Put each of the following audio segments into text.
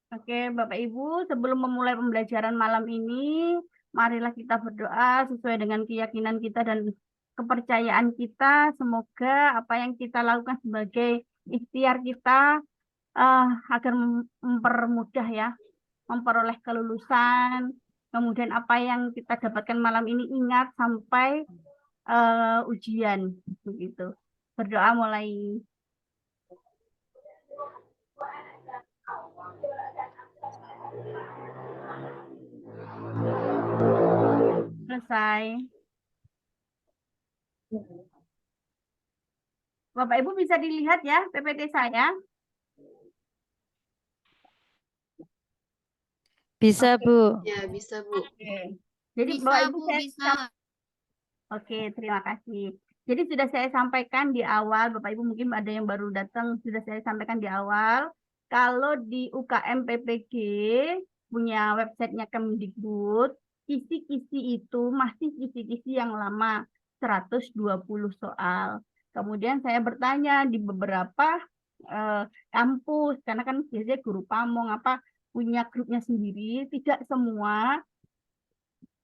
Oke, Bapak Ibu, sebelum memulai pembelajaran malam ini, marilah kita berdoa sesuai dengan keyakinan kita dan kepercayaan kita. Semoga apa yang kita lakukan sebagai ikhtiar kita eh, agar mempermudah ya, memperoleh kelulusan. Kemudian apa yang kita dapatkan malam ini ingat sampai ujian, begitu. Berdoa mulai. Selesai. Bapak Ibu bisa dilihat ya PPT saya. Bisa, Oke. Bu. Ya, bisa, Bu. Oke. Jadi Bisa, Bapak Ibu Bu, saya bisa. Oke, terima kasih. Jadi sudah saya sampaikan di awal, Bapak Ibu mungkin ada yang baru datang, sudah saya sampaikan di awal. Kalau di UKM PPG punya websitenya Kemdikbud, kisi-kisi itu masih kisi-kisi yang lama, 120 soal. Kemudian saya bertanya di beberapa kampus, karena kan biasanya guru pamong apa punya grupnya sendiri, tidak semua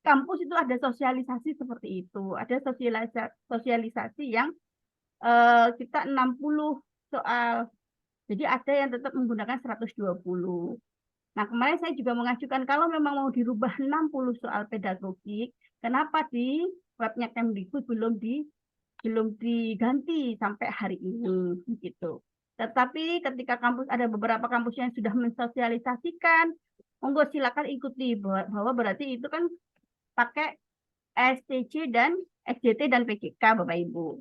kampus itu ada sosialisasi seperti itu. Ada sosialisasi yang kita 60 soal. Jadi ada yang tetap menggunakan 120. Nah, kemarin saya juga mengajukan kalau memang mau dirubah 60 soal pedagogik, kenapa di webnya Kemdikbud belum diganti sampai hari ini gitu. Tetapi ketika kampus ada beberapa kampus yang sudah mensosialisasikan, monggo silakan ikuti bahwa berarti itu kan pakai STC dan SJT dan PJK Bapak Ibu.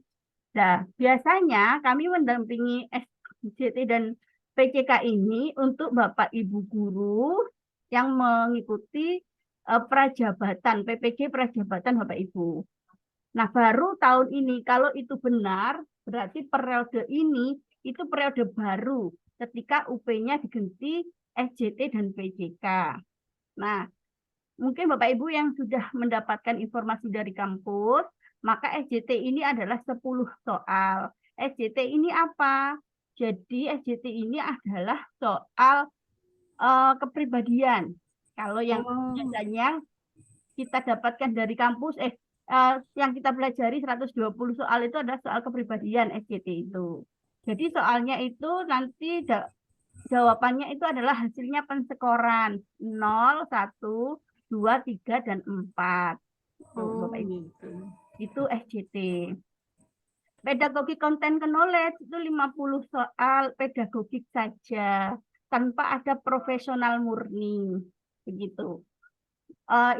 Nah, biasanya kami mendampingi SJT dan PJK ini untuk Bapak Ibu guru yang mengikuti prajabatan, PPG prajabatan Bapak Ibu. Nah, baru tahun ini kalau itu benar, berarti periode ini itu periode baru ketika UP-nya diganti SJT dan PJK. Nah, mungkin Bapak Ibu yang sudah mendapatkan informasi dari kampus, maka SJT ini adalah 10 soal. SJT ini apa? Jadi SJT ini adalah soal kepribadian. Kalau yang biasanya kita dapatkan dari kampus, yang kita pelajari 120 soal itu adalah soal kepribadian SJT itu. Jadi soalnya itu nanti jawabannya itu adalah hasilnya penskoran 0, 1, 2, 3, dan 4. Tuh, Bapak Ibu. Gitu. Itu SJT. Pedagogi content knowledge itu 50 soal pedagogik saja tanpa ada profesional murni. Begitu.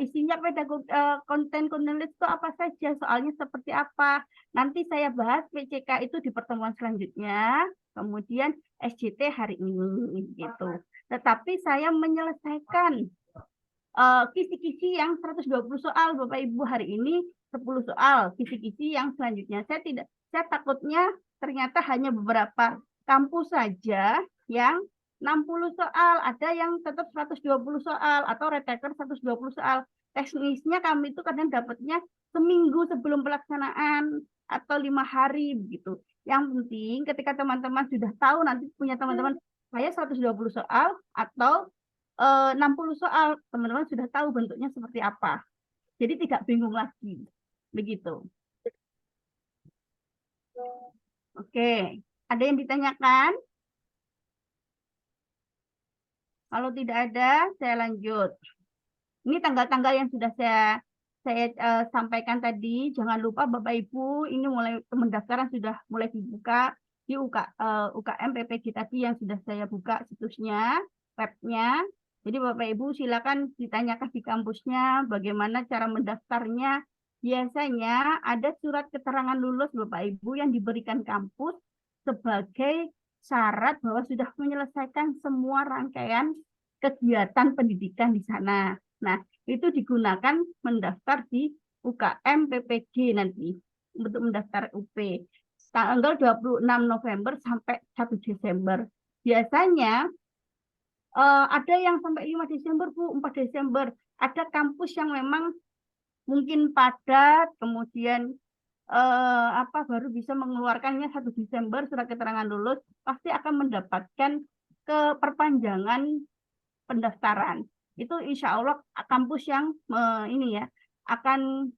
Isinya pedagogi konten knowledge itu apa saja, soalnya seperti apa. Nanti saya bahas PCK itu di pertemuan selanjutnya, kemudian SJT hari ini gitu. Tetapi saya menyelesaikan kisi-kisi yang 120 soal Bapak Ibu hari ini 10 soal, kisi-kisi yang selanjutnya. Saya takutnya ternyata hanya beberapa kampus saja yang 60 soal, ada yang tetap 120 soal atau retaker 120 soal. Teknisnya kami itu kadang dapatnya seminggu sebelum pelaksanaan atau 5 hari begitu. Yang penting ketika teman-teman sudah tahu nanti punya teman-teman saya 120 soal atau 60 soal, teman-teman sudah tahu bentuknya seperti apa. Jadi tidak bingung lagi. Begitu. Oke, ada yang ditanyakan? Kalau tidak ada, saya lanjut. Ini tanggal-tanggal yang sudah saya sampaikan tadi. Jangan lupa Bapak Ibu, ini mulai pendaftaran sudah mulai dibuka di UKM PPG tadi yang sudah saya buka situsnya, webnya. Jadi Bapak Ibu silakan ditanyakan di kampusnya bagaimana cara mendaftarnya. Biasanya ada surat keterangan lulus Bapak Ibu yang diberikan kampus sebagai syarat bahwa sudah menyelesaikan semua rangkaian kegiatan pendidikan di sana. Nah, itu digunakan mendaftar di UKM PPG nanti untuk mendaftar UP. Tanggal 26 November sampai 1 Desember. Biasanya ada yang sampai 5 Desember, Bu, 4 Desember. Ada kampus yang memang mungkin padat, kemudian baru bisa mengeluarkannya 1 Desember surat keterangan lulus, pasti akan mendapatkan keperpanjangan pendaftaran. Itu insya Allah kampus yang ini ya akan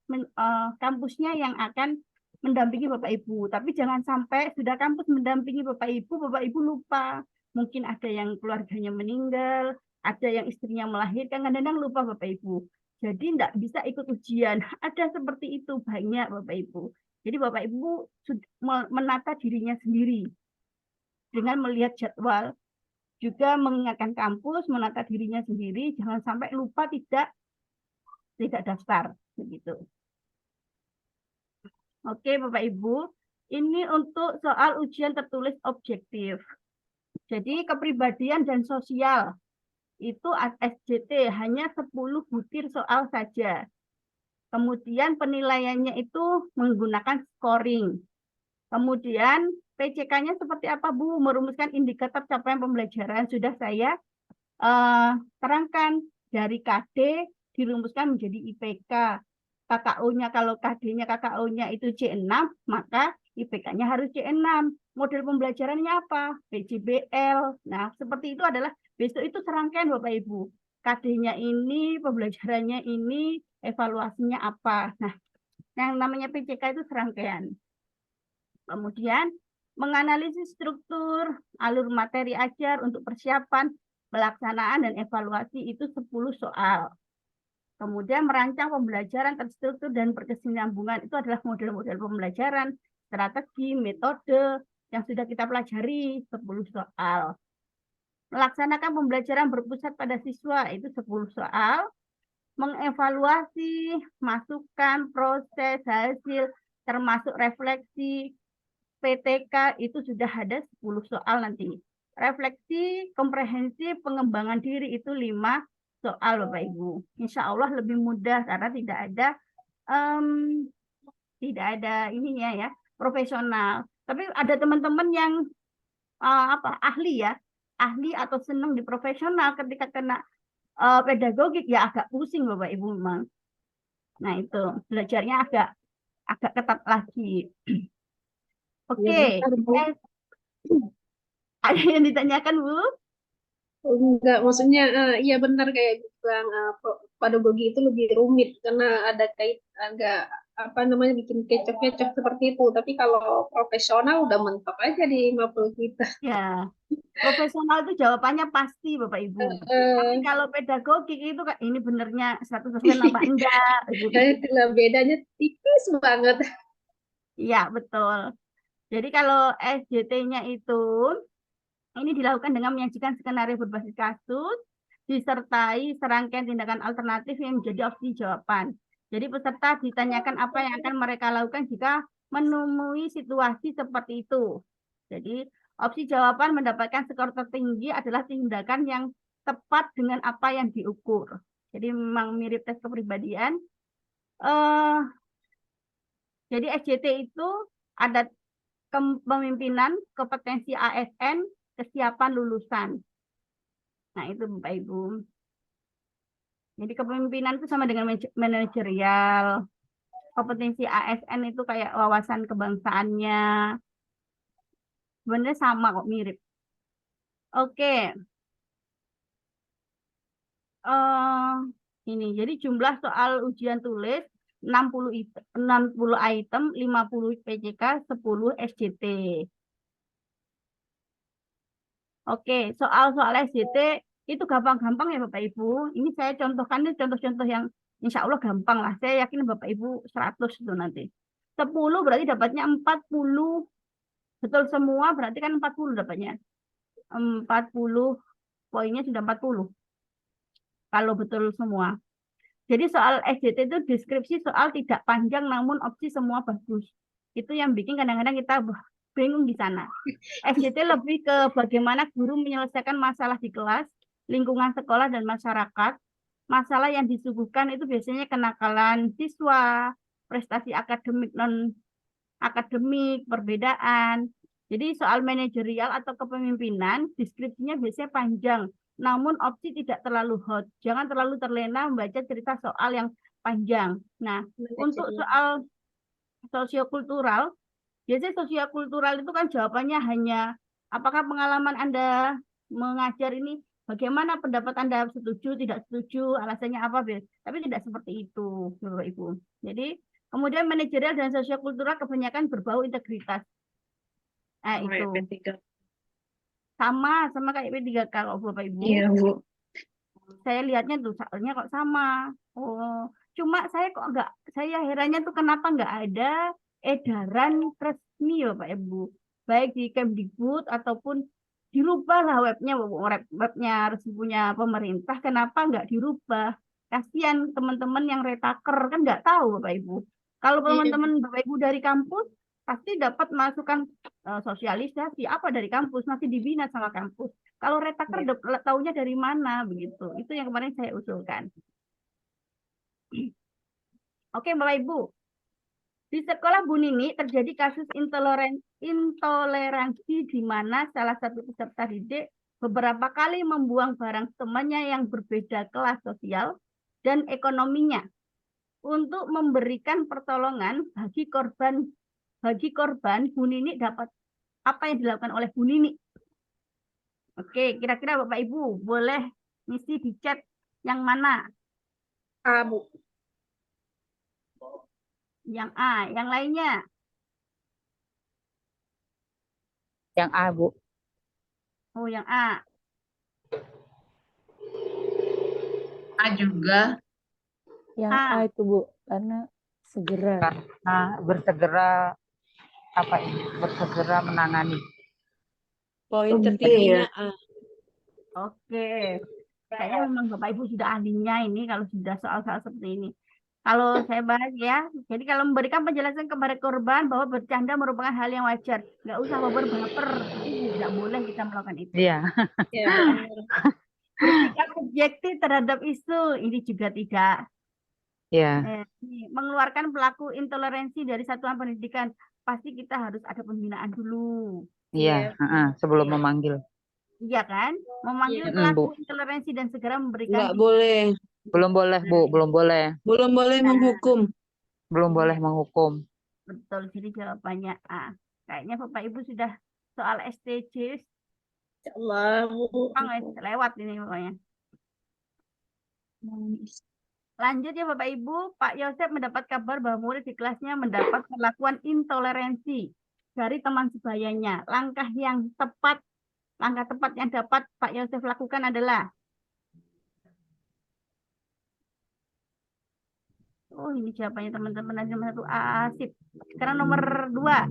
kampusnya yang akan mendampingi Bapak Ibu. Tapi jangan sampai sudah kampus mendampingi Bapak Ibu lupa. Mungkin ada yang keluarganya meninggal, ada yang istrinya melahirkan, kadang-kadang lupa Bapak Ibu. Jadi tidak bisa ikut ujian. Ada seperti itu banyak Bapak Ibu. Jadi Bapak Ibu menata dirinya sendiri dengan melihat jadwal, juga mengingatkan kampus, menata dirinya sendiri, jangan sampai lupa tidak daftar begitu. Oke Bapak Ibu, ini untuk soal ujian tertulis objektif. Jadi kepribadian dan sosial itu SJT hanya 10 butir soal saja. Kemudian penilaiannya itu menggunakan scoring. Kemudian PCK-nya seperti apa Bu? Merumuskan indikator capaian pembelajaran. Sudah saya terangkan dari KD dirumuskan menjadi IPK. KKO-nya kalau KD-nya KKO-nya itu C6, maka IPK-nya harus C6. Model pembelajarannya apa? PJBL. Nah, seperti itu adalah besok itu serangkaian Bapak Ibu. KD-nya ini, pembelajarannya ini, evaluasinya apa. Nah, yang namanya PCK itu serangkaian. Kemudian menganalisis struktur, alur materi ajar untuk persiapan, pelaksanaan dan evaluasi itu 10 soal. Kemudian merancang pembelajaran terstruktur dan berkesinambungan itu adalah model-model pembelajaran, strategi, metode yang sudah kita pelajari 10 soal. Melaksanakan pembelajaran berpusat pada siswa itu 10 soal. Mengevaluasi, masukan, proses, hasil, termasuk refleksi, PTK itu sudah ada 10 soal nanti. Refleksi, komprehensif, pengembangan diri itu 5 soal Bapak Ibu. Insya Allah lebih mudah karena tidak ada ininya ya, profesional. Tapi ada teman-teman yang ahli ya, ahli atau senang di profesional ketika kena pedagogik ya agak pusing Bapak Ibu memang. Nah itu belajarnya agak ketat lagi. Oke, ada yang ditanyakan Bu? Enggak, maksudnya iya benar kayak bilang pedagogi itu lebih rumit karena ada agak apa namanya bikin kecok-kecok seperti itu. Tapi kalau profesional udah mentok aja di mapel kita. Ya, profesional itu jawabannya pasti Bapak Ibu. Tapi Eh, kalau pedagogik itu ini benernya 100% apa enggak gitu. itulah bedanya tipis banget. Iya, betul. Jadi kalau SJT-nya itu ini dilakukan dengan menyajikan skenario berbasis kasus, disertai serangkaian tindakan alternatif yang menjadi opsi jawaban. Jadi peserta ditanyakan apa yang akan mereka lakukan jika menemui situasi seperti itu. Jadi opsi jawaban mendapatkan skor tertinggi adalah tindakan yang tepat dengan apa yang diukur. Jadi memang mirip tes kepribadian. Eh, jadi SJT itu ada kepemimpinan, kompetensi ASN, kesiapan lulusan. Nah, itu Bapak Ibu. Jadi kepemimpinan itu sama dengan manajerial. Kompetensi ASN itu kayak wawasan kebangsaannya. Sebenarnya sama kok, mirip. Oke. eh ini. Jadi jumlah soal ujian tulis 60 item, 50 PCK, 10 SJT. Oke, soal-soal SJT itu gampang-gampang ya Bapak Ibu. Ini saya contohkan ini contoh-contoh yang insya Allah gampang lah. Saya yakin Bapak Ibu 100 itu nanti. 10 berarti dapatnya 40. Betul semua berarti kan 40 dapatnya. 40 poinnya sudah 40. Kalau betul semua. Jadi soal SJT itu deskripsi soal tidak panjang namun opsi semua bagus. Itu yang bikin kadang-kadang kita bingung di sana. SJT lebih ke bagaimana guru menyelesaikan masalah di kelas, lingkungan sekolah dan masyarakat. Masalah yang disuguhkan itu biasanya kenakalan siswa, prestasi akademik non akademik, perbedaan. Jadi soal manajerial atau kepemimpinan, deskripsinya biasanya panjang, namun opsi tidak terlalu hot. Jangan terlalu terlena membaca cerita soal yang panjang. Nah, untuk soal sosiokultural, biasanya sosiokultural itu kan jawabannya hanya apakah pengalaman Anda mengajar ini Bagaimana pendapat Anda, setuju, tidak setuju, alasannya apa, tapi tidak seperti itu, Bapak Ibu. Jadi, kemudian manajerial dan sosiokultural kebanyakan berbau integritas. Nah, Sama itu kayak P3. sama kayak P3K kok, Bapak Ibu. Iya, Bu. Saya lihatnya tuh soalnya kok sama. Oh, cuma saya herannya tuh kenapa nggak ada edaran resmi ya Pak Ibu, baik di Kemdikbud ataupun dirubah lah webnya resmi punya pemerintah. Kenapa nggak dirubah? Kasihan teman-teman yang retaker kan nggak tahu Bapak Ibu. Kalau Iya, teman-teman Bapak Ibu dari kampus pasti dapat masukan sosialisasi apa dari kampus, masih dibina sama kampus. Kalau retaker taunya dari mana begitu? Itu yang kemarin saya usulkan. Oke, Bapak Ibu. Di sekolah Bu Nini terjadi kasus intoleransi di mana salah satu peserta didik beberapa kali membuang barang temannya yang berbeda kelas sosial dan ekonominya untuk memberikan pertolongan bagi korban. Bu Nini dapat apa yang dilakukan oleh Bu Nini? Oke, kira-kira Bapak Ibu boleh ngisi di chat yang mana? Bu. Yang A, yang lainnya? Yang A, Bu. Oh, yang A. A juga. Yang A. A itu, Bu, karena segera. Karena bersegera menangani. Poin Oke, tertingginya A. Oke. Kayaknya memang Bapak Ibu sudah ahlinya ini kalau sudah soal-soal seperti ini. Kalau saya bahas ya, jadi kalau memberikan penjelasan kepada korban bahwa bercanda merupakan hal yang wajar. Nggak usah baper-baper. Tidak boleh kita melakukan itu. Iya. Ya, benar. Bersikap objektif terhadap isu, ini juga tidak. Iya. Mengeluarkan pelaku intoleransi dari satuan pendidikan. Pasti kita harus ada pembinaan dulu. Iya. Sebelum memanggil. Iya kan? Memanggil Iya, pelaku Bu. intoleransi dan segera memberikan Nggak boleh. Belum boleh, Bu. Belum boleh. Belum boleh menghukum. Belum boleh menghukum. Betul, jadi jawabannya A. Kayaknya Bapak Ibu sudah soal STJ Insya Allah, Bu. lewat ini pokoknya. Lanjut ya Bapak Ibu, Pak Yosep mendapat kabar bahwa murid di kelasnya mendapat perlakuan intoleransi dari teman sebayanya. Langkah tepat yang dapat Pak Yosef lakukan adalah, oh ini jawabannya teman-teman, nomor 1 Asip. Sekarang nomor 2.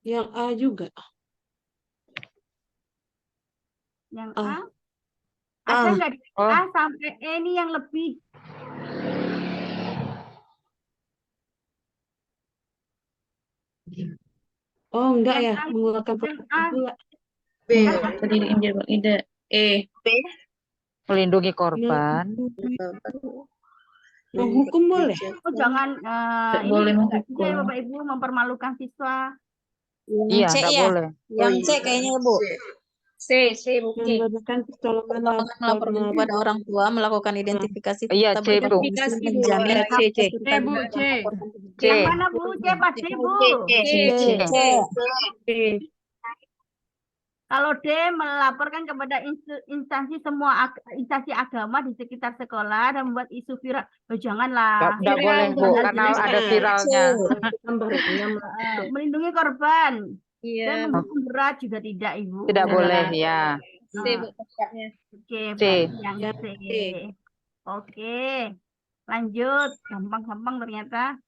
Yang A juga. Yang A. A. Ada A. nggak di Oh. A sampai E ini yang lebih? Oh, enggak Yang ya, A, mengeluarkan yang A. perlakuan pula. B. Tadi ide E. Melindungi korban. Menghukum boleh? Oh, jangan Nggak ini boleh nggak bisa ya menghukum. Bapak Ibu mempermalukan siswa. Iya, C nggak ya? boleh. Yang C kayaknya, Bu. C, Bu. C. Memberikan pertolongan Melaporkan kepada orang tua, melakukan identifikasi Iya, serta C, Bu. berkoordinasi menjamin C, hak C. peserta Bu, didik C. melaporkan C. Yang mana Bu? C pasti Bu. C. C. Kalau D melaporkan kepada instansi instansi agama di sekitar sekolah dan membuat isu viral. Oh, janganlah. Nggak boleh, Bu, Jangan karena jelek. ada viralnya. Melindungi korban dan Iya, menghukum berat juga tidak, Ibu. Tidak boleh, ya. C, Bu. Tepatnya. Oke, C. berarti yang Yang C. C. Oke, lanjut. Gampang-gampang ternyata.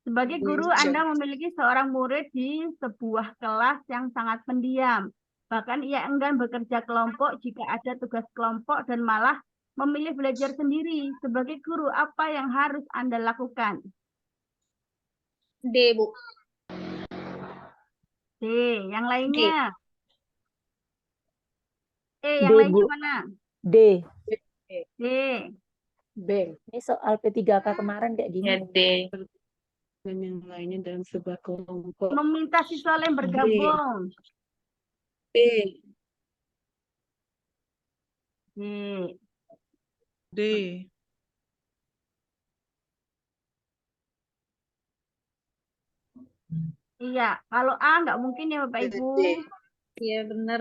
Sebagai guru, Anda memiliki seorang murid di sebuah kelas yang sangat pendiam. Bahkan ia enggan bekerja kelompok jika ada tugas kelompok dan malah memilih belajar sendiri. Sebagai guru, apa yang harus Anda lakukan? D, Bu. D. Yang lainnya? Yang D, lainnya Bu. mana? D. D. B. Ini soal P3K kemarin kayak gini. Ya, D. Dan yang lainnya dalam sebuah kelompok. Meminta siswa lain bergabung. D. D. D. Iya, kalau A nggak mungkin ya Bapak Ibu. Iya benar.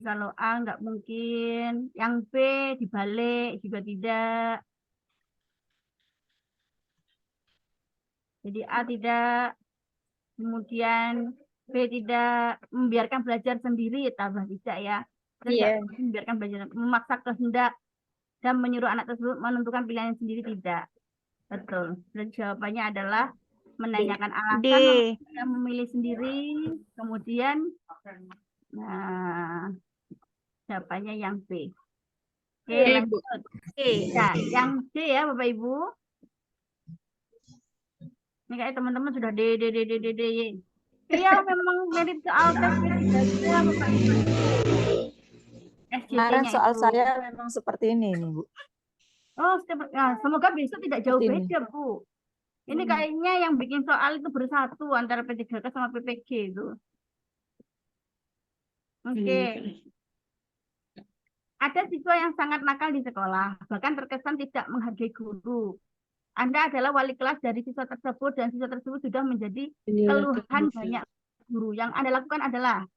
Kalau A nggak mungkin. Yang B dibalik juga tidak. Jadi A tidak. Kemudian B tidak membiarkan belajar sendiri, tambah tidak ya. Dan Iya. tidak membiarkan belajar, memaksa kehendak dan menyuruh anak tersebut menentukan pilihan sendiri, tidak. Betul. Dan jawabannya adalah menanyakan alasan, memilih sendiri, kemudian nah jawabannya yang B. Oke, lanjut. Nah, yang C ya Bapak Ibu. Ini kayak teman-teman sudah D. Iya, memang mirip soal tes P3K Bapak Ibu. Kemarin SJT-nya soal itu. saya memang seperti ini nih, Bu. Oh, nah, semoga besok tidak jauh Seperti ini. beda, Bu. Ini kayaknya yang bikin soal itu bersatu antara P3K sama PPG itu. Oke. Ada siswa yang sangat nakal di sekolah, bahkan terkesan tidak menghargai guru. Anda adalah wali kelas dari siswa tersebut dan siswa tersebut sudah menjadi keluhan banyak guru. Yang Anda lakukan adalah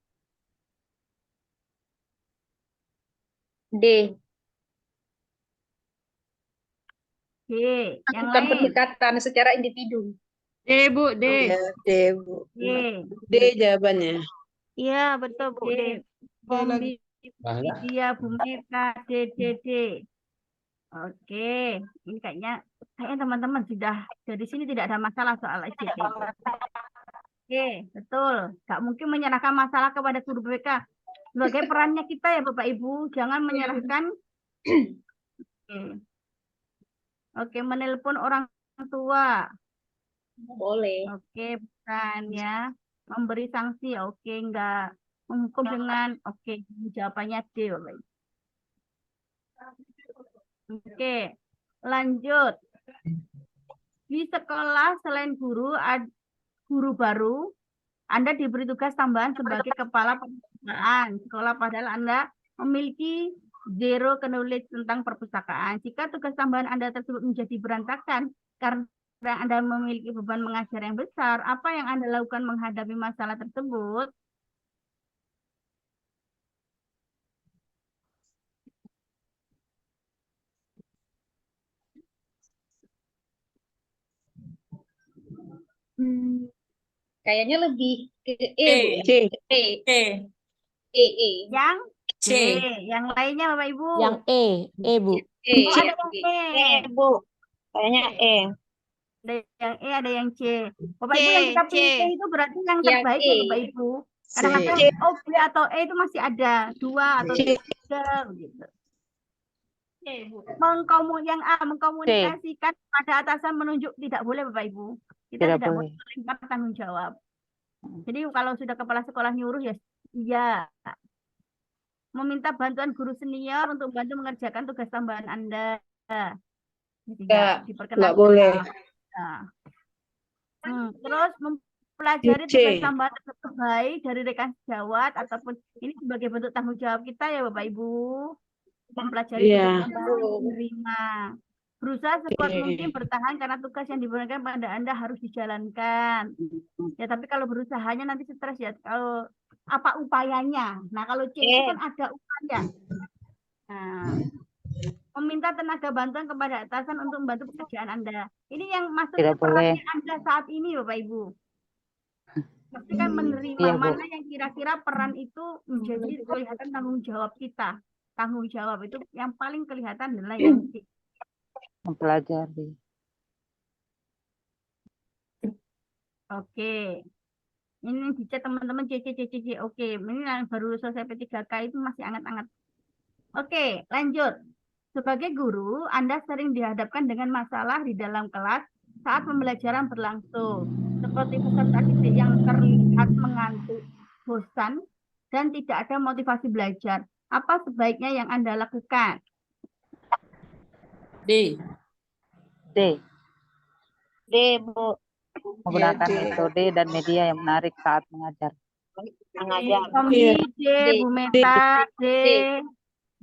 D. D. Yang Lakukan lain pendekatan secara individu. D, Bu, D. Ya, D, Bu. D. D jawabannya. Iya, betul Bu. D. lagi. Dia Bu Meka, D. Oke, ini kayaknya teman-teman sudah dari sini tidak ada masalah soal SJT. Oke, betul. Gak mungkin menyerahkan masalah kepada guru BK. Sebagai perannya kita ya Bapak Ibu, jangan menyerahkan. Oke, menelpon orang tua. Boleh. Oke, bukan ya. Memberi sanksi, oke, enggak. Menghukum dengan, oke, jawabannya D, Bapak Ibu. Oke, lanjut. Di sekolah selain guru baru, Anda diberi tugas tambahan sebagai kepala perpustakaan sekolah, padahal Anda memiliki zero knowledge tentang perpustakaan. Jika tugas tambahan Anda tersebut menjadi berantakan karena Anda memiliki beban mengajar yang besar, apa yang Anda lakukan menghadapi masalah tersebut? Kayaknya lebih ke E, Bu. C. E. E. E. Yang C. Yang lainnya Bapak Ibu. Yang E, Bu. E. Oh, ada yang E. Bu. Kayaknya E. Ada yang E, ada yang C. Bapak Ibu yang kita pilih itu berarti yang terbaik ya Bapak Ibu. Kadang-kadang O, B atau E itu masih ada 2 atau 3 begitu. Yang A mengkomunikasikan pada atasan menunjuk tidak boleh Bapak Ibu. Kita tidak boleh melempar tanggung jawab. Jadi kalau sudah kepala sekolah nyuruh ya iya. Meminta bantuan guru senior untuk bantu mengerjakan tugas tambahan Anda. Jadi diperkenalkan. Nggak boleh. Nah. Terus mempelajari tugas tambahan tersebut baik dari rekan sejawat ataupun ini sebagai bentuk tanggung jawab kita ya Bapak Ibu. Mempelajari tugas tambahan menerima. Berusaha sekuat mungkin bertahan karena tugas yang diberikan pada Anda harus dijalankan. Ya tapi kalau berusahanya nanti stres ya. Kalau apa upayanya? Nah kalau C itu kan ada upaya. Nah, meminta tenaga bantuan kepada atasan untuk membantu pekerjaan Anda. Ini yang masuk ke perannya Anda saat ini Bapak Ibu. Pastikan menerima mana yang kira-kira peran itu menjadi kelihatan tanggung jawab kita. Tanggung jawab itu yang paling kelihatan adalah yang C. Mempelajari. Oke. Ini dicat teman-teman C. Oke, ini yang baru selesai P3K itu masih hangat-hangat. Oke, lanjut. Sebagai guru, Anda sering dihadapkan dengan masalah di dalam kelas saat pembelajaran berlangsung. Seperti peserta didik yang terlihat mengantuk, bosan, dan tidak ada motivasi belajar. Apa sebaiknya yang Anda lakukan? D. D, Bu. Menggunakan metode dan media yang menarik saat mengajar. Mengajar. D, Bu Meta, D.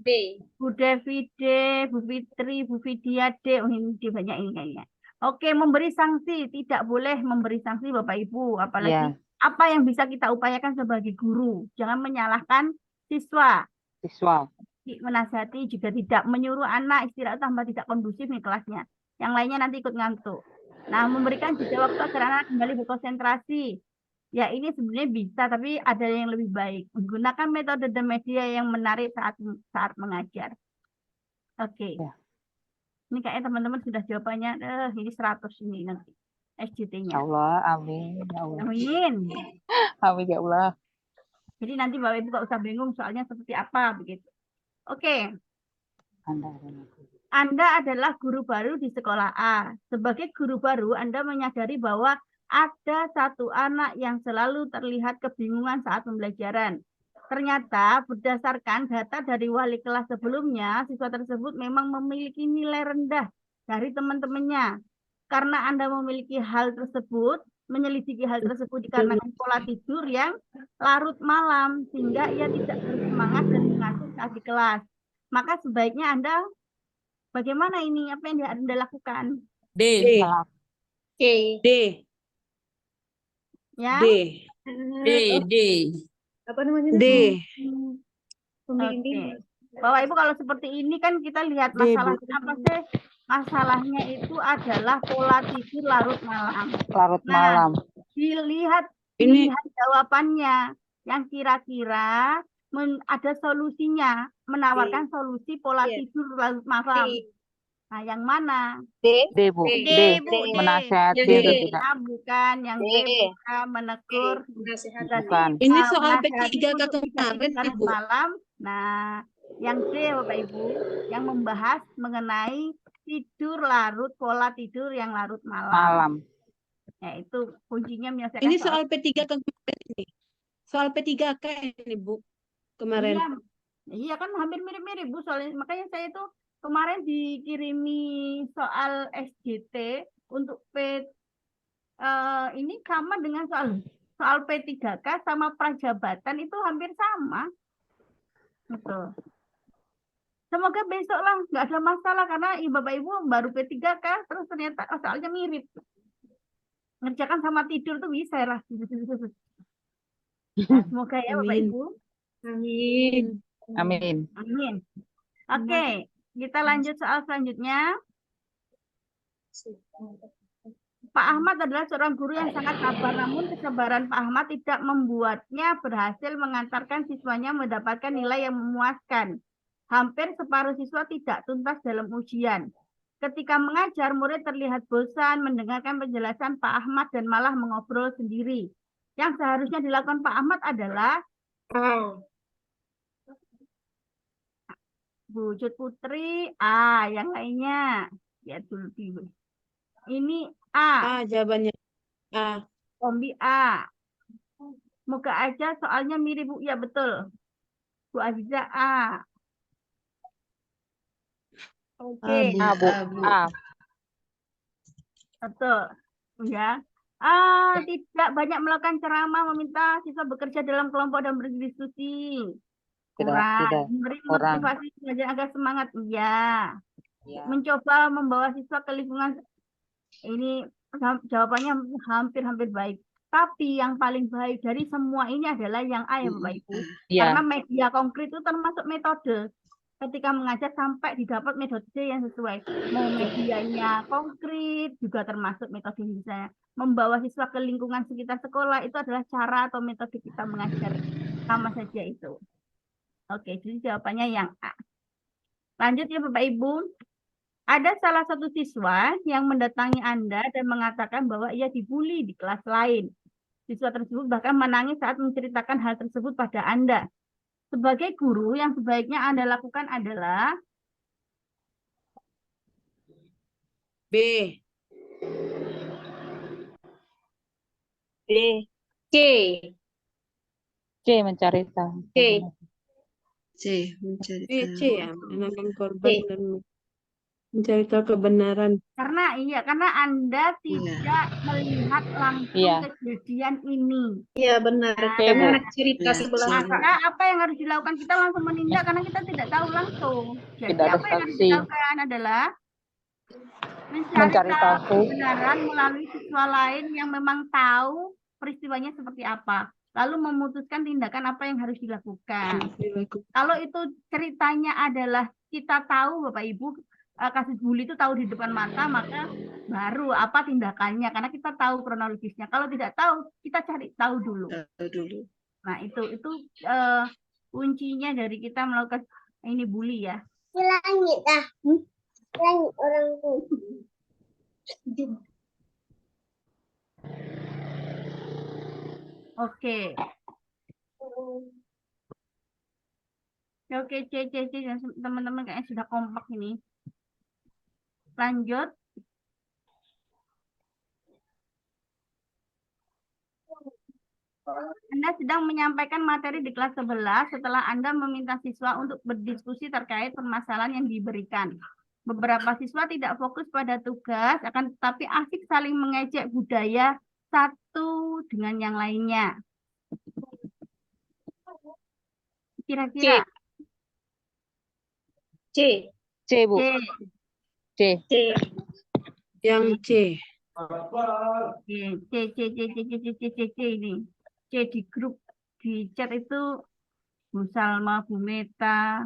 D. Bu Devi D, Bu Fitri, Bu Vidya D. Oh, ini D banyak ini kayaknya. Oke, memberi sanksi. Tidak boleh memberi sanksi Bapak Ibu. Apalagi Ya, apa yang bisa kita upayakan sebagai guru. Jangan menyalahkan siswa. siswa. Menasihati juga tidak. Menyuruh anak istirahat tambah tidak kondusif nih kelasnya. Yang lainnya nanti ikut ngantuk. Nah, memberikan jeda waktu agar anak kembali berkonsentrasi. Ya, ini sebenarnya bisa, tapi ada yang lebih baik. Menggunakan metode dan media yang menarik saat mengajar. Oke. Ya. Ini kayaknya teman-teman sudah jawabannya. Ini 100 ini nanti. Ya SJT-nya. Allah, amin. Ya Allah. Amin. Amin ya Allah. Jadi nanti Bapak Ibu gak usah bingung soalnya seperti apa begitu. Oke. Anda adalah guru baru di sekolah A. Sebagai guru baru, Anda menyadari bahwa ada satu anak yang selalu terlihat kebingungan saat pembelajaran. Ternyata berdasarkan data dari wali kelas sebelumnya, siswa tersebut memang memiliki nilai rendah dari teman-temannya. Karena Anda memiliki hal tersebut, menyelidiki hal tersebut dikarenakan pola tidur yang larut malam, sehingga ia tidak bersemangat dan mengantuk saat di kelas. Maka sebaiknya Anda, bagaimana ini? Apa yang Anda lakukan? D. K. D. Ya? D. D. Apa namanya? D. Oke. Bapak Ibu kalau seperti ini kan kita lihat D, masalah Bu. apa sih? Masalahnya itu adalah pola tidur larut malam. Larut Nah, malam. dilihat Ini jawabannya yang kira-kira ada solusinya, menawarkan solusi pola Iya. tidur larut malam. Nah, yang mana? D. D, Bu. D, D. Bu, D. Menasehati D. atau tidak? Ah, bukan, yang D D. bukan menegur. Nasihat. Bukan. ini Ah, soal menasihati P3K untuk tidak kemarin, tidur larut Ibu. malam. Nah, yang D Bapak Ibu, yang membahas mengenai tidur larut, pola tidur yang larut malam. Malam. Ya, itu kuncinya menyelesaikan Ini soal P3K kemarin ini. Soal P3K ini, Bu. Kemarin. Iya, iya kan hampir mirip-mirip Bu, soalnya makanya saya itu kemarin dikirimi soal SJT untuk ini sama dengan soal P3K sama prajabatan itu hampir sama. Betul. Semoga besok lah nggak ada masalah karena Bapak Ibu baru P3K terus ternyata soalnya mirip. Ngerjakan sama tidur tuh bisa lah. Nah, semoga ya Bapak Amin. Ibu. Amin. Amin. Amin. Oke, kita lanjut soal selanjutnya. Pak Ahmad adalah seorang guru yang sangat sabar, namun kesabaran Pak Ahmad tidak membuatnya berhasil mengantarkan siswanya mendapatkan nilai yang memuaskan. Hampir separuh siswa tidak tuntas dalam ujian. Ketika mengajar, murid terlihat bosan mendengarkan penjelasan Pak Ahmad dan malah mengobrol sendiri. Yang seharusnya dilakukan Pak Ahmad adalah Bu Jut Putri A, yang lainnya ya dulu. Ini A, Jawabannya A. kombi A. Moga aja soalnya mirip Bu. Ya betul. Bu Aziza A. Oke. A, Bu. A. Betul. Ya. Tidak banyak melakukan ceramah, meminta siswa bekerja dalam kelompok dan berdiskusi. Kurang. Memberi Kurang. motivasi belajar agar semangat. Iya. Ya. Mencoba membawa siswa ke lingkungan. Ini jawabannya hampir-hampir baik. Tapi yang paling baik dari semua ini adalah yang A ya Bapak Ibu. Ya. Karena media konkret itu termasuk metode. Ketika mengajar sampai didapat metode yang sesuai. Mau medianya konkret juga termasuk metode misalnya. Membawa siswa ke lingkungan sekitar sekolah itu adalah cara atau metode kita mengajar. Sama saja itu. Oke, jadi jawabannya yang A. Lanjut ya Bapak Ibu. Ada salah satu siswa yang mendatangi Anda dan mengatakan bahwa ia dibully di kelas lain. Siswa tersebut bahkan menangis saat menceritakan hal tersebut pada Anda. Sebagai guru, yang sebaiknya Anda lakukan adalah B. D. C. C mencari tahu. C. C. Mencari C ya. Menenangkan korban dan Mencari tahu kebenaran. Karena Anda tidak melihat langsung Iya. kejadian ini. Iya benar. Nah, Oke, Bu. Karena cerita Iya, sebelah maka apa yang harus dilakukan? Kita langsung menindak karena kita tidak tahu langsung. Jadi Tidak ada apa yang harus saksi. dilakukan adalah mencari Mencari tahu tahu. kebenaran melalui siswa lain yang memang tahu peristiwanya seperti apa. Lalu memutuskan tindakan apa yang harus dilakukan. Kalau itu ceritanya adalah kita tahu Bapak Ibu kasus bully itu tahu di depan mata, maka baru apa tindakannya karena kita tahu kronologisnya. Kalau tidak tahu, kita cari tahu dulu. tahu dulu. Nah, itu kuncinya dari kita melakukan ini bully ya. Langit ah. Langit orang tuh. Oke. Oke, C, teman-teman kayaknya sudah kompak ini. Lanjut. Anda sedang menyampaikan materi di kelas 11 setelah Anda meminta siswa untuk berdiskusi terkait permasalahan yang diberikan. Beberapa siswa tidak fokus pada tugas, akan tetapi asik saling mengejek budaya satu dengan yang lainnya. Kira-kira C. C, Bu. C. C. C. Yang C. C ini. C di grup di chat itu Bu Salma, Bu Meta,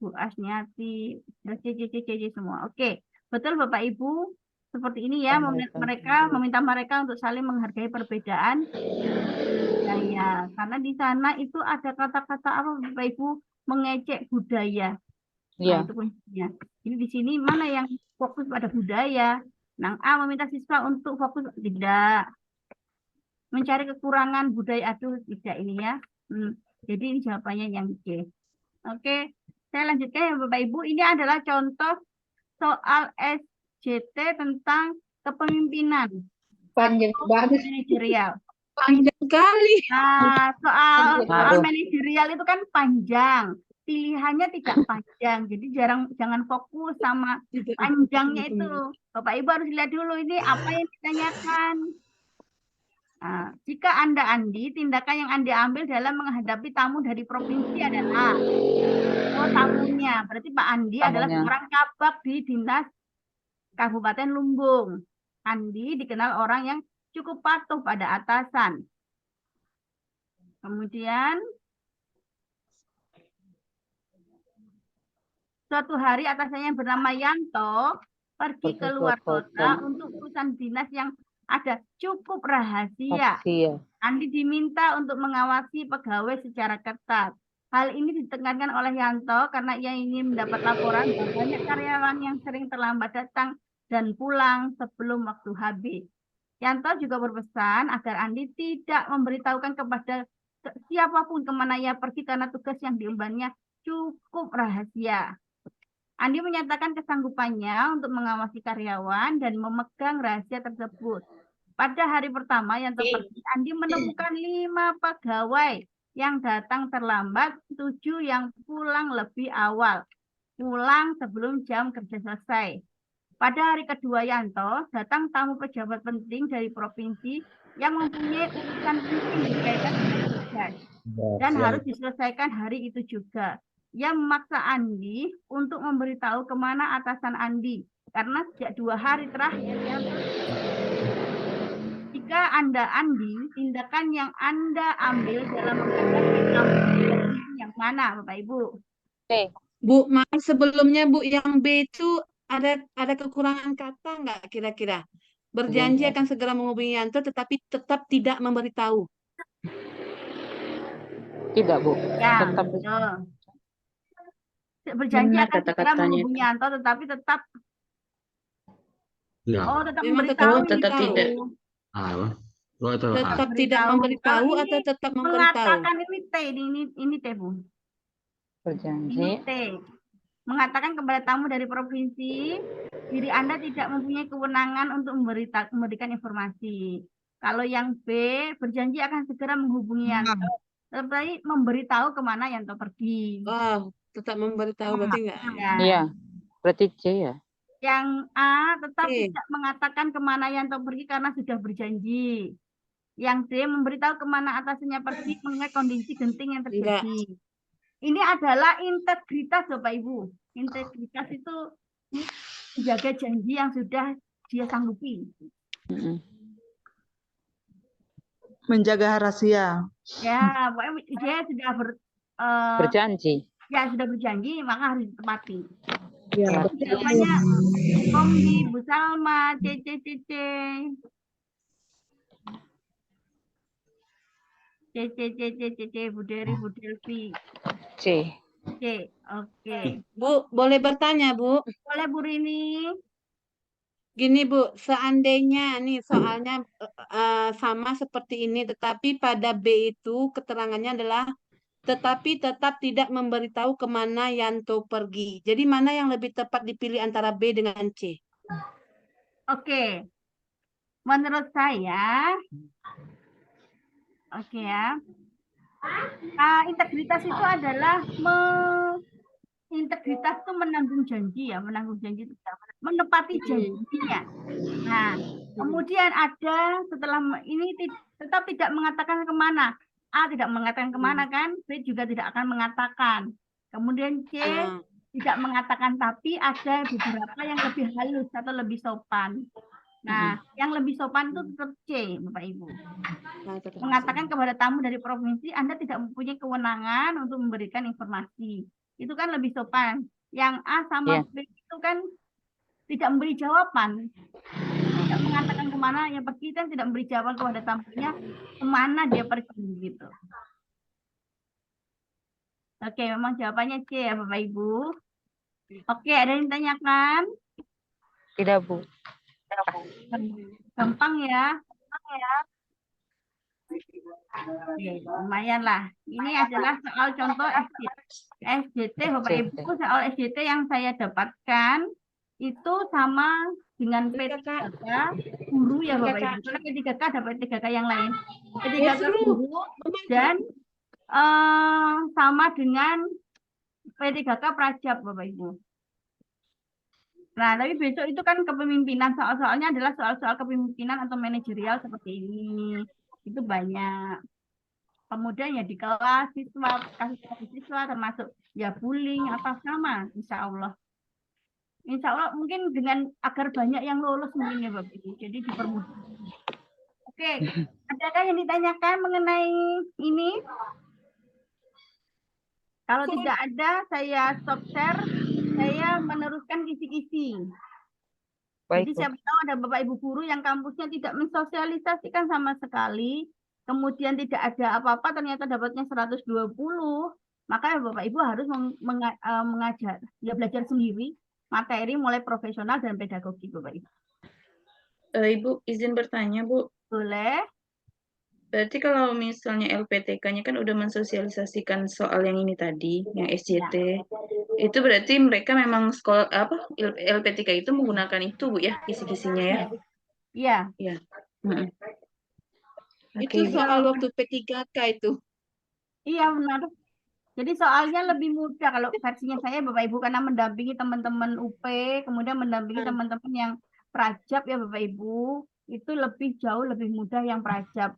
Bu Asniati, C semua. Oke, betul Bapak Ibu. Seperti ini ya, meminta mereka untuk saling menghargai perbedaan budaya. Karena di sana itu ada kata-kata apa Bapak Ibu mengejek budaya. Nah, Iya. itu kuncinya. Ini di sini mana yang fokus pada budaya? Nah, A meminta siswa untuk fokus tidak. Mencari kekurangan budaya tidak ini ya. Jadi ini jawabannya yang C. Oke, saya lanjutkan ya Bapak Ibu. Ini adalah contoh soal SJT tentang kepemimpinan. Panjang banget. Manajerial. Panjang kali. Nah, soal Aduh. manajerial itu kan panjang. Pilihannya tidak panjang. Jadi jangan fokus sama panjangnya itu. Bapak Ibu harus lihat dulu ini apa yang ditanyakan. Nah, jika Anda Andi, tindakan yang Anda ambil dalam menghadapi tamu dari provinsi adalah tamunya. Berarti Pak Andi adalah Tamunya. seorang kabak di Dinas Kabupaten Lumbung. Andi dikenal orang yang cukup patuh pada atasan. Kemudian suatu hari atasannya bernama Yanto pergi ke luar kota untuk urusan dinas yang ada cukup rahasia. Iya. Andi diminta untuk mengawasi pegawai secara ketat. Hal ini ditekankan oleh Yanto karena ia ingin mendapat laporan bahwa banyak karyawan yang sering terlambat datang dan pulang sebelum waktu habis. Yanto juga berpesan agar Andi tidak memberitahukan kepada siapapun kemana ia pergi karena tugas yang diembannya cukup rahasia. Andi menyatakan kesanggupannya untuk mengawasi karyawan dan memegang rahasia tersebut. Pada hari pertama Yanto pergi, Andi menemukan 5 pegawai yang datang terlambat, 7 yang pulang lebih awal, pulang sebelum jam kerja selesai. Pada hari kedua Yanto, datang tamu pejabat penting dari provinsi yang mempunyai urusan penting berkaitan dengan tugas dan harus diselesaikan hari itu juga. Ia memaksa Andi untuk memberitahu kemana atasan Andi karena sejak 2 hari terakhir Yanto. Jika Anda Andi, tindakan yang Anda ambil dalam menghadapi tamu yang mana, Bapak Ibu? Bu, maaf sebelumnya Bu, yang B itu ada kekurangan kata nggak kira-kira? Berjanji akan segera menghubungi Yanto, tetapi tetap tidak memberitahu. Tidak, Bu. Ya, Tetap betul. Berjanji Benar akan segera kata-katanya menghubungi Yanto, tetapi tetap Ya. tetap Memang memberitahu. tetap itu. tidak. Apa? Lo itu Tetap tidak memberitahu atau tetap memberitahu? Mengatakan ini T, ini T, Bu. berjanji. Ini T. Mengatakan kepada tamu dari provinsi, diri Anda tidak mempunyai kewenangan untuk memberikan informasi. Kalau yang B, berjanji akan segera menghubungi Yanto, tetapi memberitahu kemana Yanto pergi. Oh, tetap memberitahu berarti enggak? Ya. Iya. Berarti C ya. Yang A tetap Oke. tidak mengatakan kemana Yanto pergi karena sudah berjanji. Yang D memberitahu kemana atasannya pergi mengingat kondisi genting yang Enggak. terjadi. Ini adalah integritas Bapak Ibu. Integritas itu menjaga janji yang sudah dia sanggupi. Menjaga rahasia. Ya, pokoknya dia sudah Berjanji. ya sudah berjanji maka harus ditepati. Ya, Itu jawabannya Kombi, Bu Salma, C. Bu Dery, Bu Delvi. C. C. Oke. Bu, boleh bertanya, Bu? Boleh Bu Rini? Gini Bu, seandainya nih soalnya sama seperti ini, tetapi pada B itu keterangannya adalah tetapi tetap tidak memberitahu kemana Yanto pergi. Jadi mana yang lebih tepat dipilih antara B dengan C? Oke. Menurut saya, oke ya. Integritas itu adalah integritas itu menanggung janji ya, itu menepati janjinya. Nah, kemudian ada setelah ini tetap tidak mengatakan kemana. A tidak mengatakan kemana kan, B juga tidak akan mengatakan. Kemudian C tidak mengatakan, tapi ada beberapa yang lebih halus atau lebih sopan. Nah, yang lebih sopan itu tetap C, Bapak Ibu. Mengatakan kepada tamu dari provinsi, Anda tidak mempunyai kewenangan untuk memberikan informasi. Itu kan lebih sopan. Yang A sama B itu kan tidak memberi jawaban. Tidak mengatakan kemana yang pergi, kan tidak memberi jawaban kepada tamunya kemana dia pergi gitu. Oke, memang jawabannya C ya Bapak Ibu. Oke, ada yang ditanyakan? Tidak, Bu. Gampang ya. Oke, lumayan lah. Ini adalah soal contoh SJT Bapak Ibu. Soal SJT yang saya dapatkan itu sama dengan P3K guru ya Bapak Ibu. Karena P3K ada P3K yang lain. P3K guru dan sama dengan P3K Prajab Bapak Ibu. Nah, tapi besok itu kan kepemimpinan. Soal-soalnya adalah soal-soal kepemimpinan atau manajerial seperti ini. Itu banyak. Kemudian ya di kelas kasus siswa termasuk ya bullying apa sama, insya Allah. Insya Allah mungkin dengan agar banyak yang lolos mungkin ya Bapak Ibu. Jadi dipermudah. Oke, adakah yang ditanyakan mengenai ini? Kalau tidak ada, saya stop share. Saya meneruskan kisi-kisi. Jadi siapa tahu ada Bapak Ibu guru yang kampusnya tidak mensosialisasikan sama sekali, kemudian tidak ada apa-apa, ternyata dapatnya 120, maka Bapak Ibu harus mengajar, ya belajar sendiri, materi mulai profesional dan pedagogi Bapak Ibu. Ibu izin bertanya, Bu. Boleh. Berarti kalau misalnya LPTK-nya kan udah mensosialisasikan soal yang ini tadi, yang SJT, itu berarti mereka memang sekolah LPTK itu menggunakan itu Bu ya, kisi-kisinya ya? Iya. Iya. Itu soal waktu P3K itu. Iya benar. Jadi soalnya lebih mudah kalau versinya saya Bapak Ibu karena mendampingi teman-teman UP, kemudian mendampingi teman-teman yang Prajab ya Bapak Ibu, itu jauh lebih mudah yang Prajab.